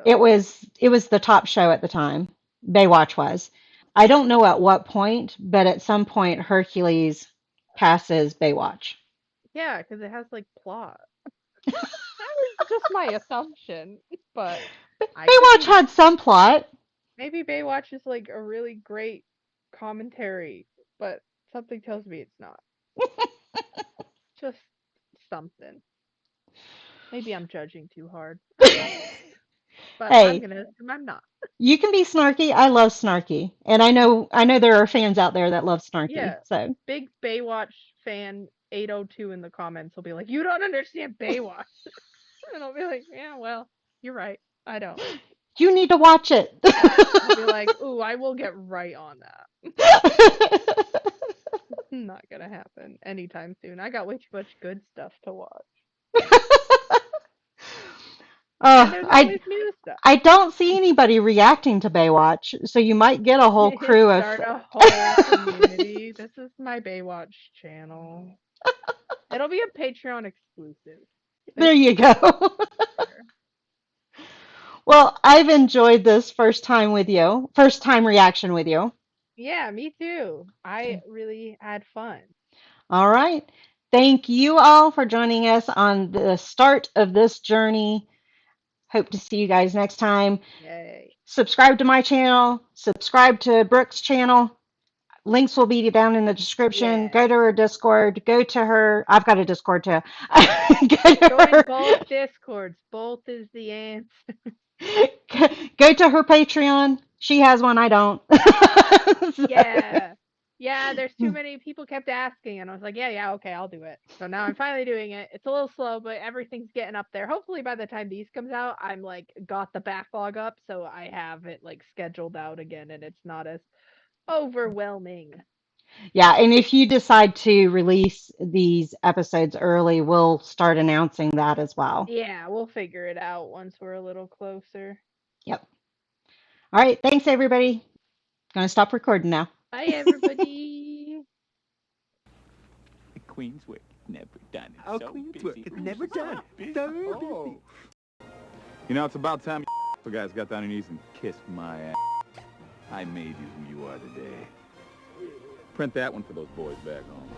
Speaker 1: It
Speaker 2: So
Speaker 1: was it was the top show at the time. Baywatch was. I don't know at what point, but at some point Hercules passes Baywatch.
Speaker 2: yeah, because it has like plot. That was just my assumption, but I could
Speaker 1: Baywatch
Speaker 2: be
Speaker 1: had some plot.
Speaker 2: maybe Baywatch is like a really great commentary, but something tells me it's not. Just something. Maybe I'm judging too hard. I don't know. But I'm
Speaker 1: Hey,
Speaker 2: gonna assume I'm not.
Speaker 1: you can be snarky. I love snarky. And I know there are fans out there that love snarky.
Speaker 2: Yeah.
Speaker 1: So
Speaker 2: Big Baywatch fan 802 in the comments will be like, you don't understand Baywatch. And I'll be like, yeah, well, you're right. I don't.
Speaker 1: you need to watch it.
Speaker 2: I'll be like, ooh, I will get right on that. Not gonna happen anytime soon. I got way too much good stuff to watch. And there's
Speaker 1: I
Speaker 2: always new stuff.
Speaker 1: I don't see anybody reacting to Baywatch, so you might get a whole crew of.
Speaker 2: Start a whole community. This is my Baywatch channel. It'll be a Patreon exclusive.
Speaker 1: There you go. Well, I've enjoyed this first time reaction with you.
Speaker 2: Yeah, me too. I really had fun.
Speaker 1: All right. Thank you all for joining us on the start of this journey. Hope to see you guys next time.
Speaker 2: Yay.
Speaker 1: Subscribe to my channel, subscribe to Brooke's channel. Links will be down in the description.
Speaker 2: Yeah.
Speaker 1: Go to her Discord. Go to her. I've got a Discord too.
Speaker 2: Join both Discords. Both is the answer.
Speaker 1: Go to her Patreon. She has one. I don't. So,
Speaker 2: Yeah. Yeah, there's too many people kept asking, and I was like, yeah, okay, I'll do it. So now I'm finally doing it. It's a little slow, but everything's getting up there. Hopefully by the time these comes out, I'm like got the backlog up, so I have it like scheduled out again, and it's not as overwhelming.
Speaker 1: yeah, and if you decide to release these episodes early, we'll start announcing that as well.
Speaker 2: Yeah, we'll figure it out once we're a little closer.
Speaker 1: Yep. All right. Thanks, everybody. Gonna stop recording now.
Speaker 2: Bye, everybody.
Speaker 16: The Queen's work never done. It's
Speaker 17: Our
Speaker 16: so
Speaker 17: Queen's
Speaker 16: busy.
Speaker 17: work is never done.
Speaker 16: Busy.
Speaker 17: So
Speaker 16: Oh.
Speaker 17: busy.
Speaker 7: You know, it's about time you guys got down on your knees and kissed my ass. I made you who you are today. Print that one for those boys back home.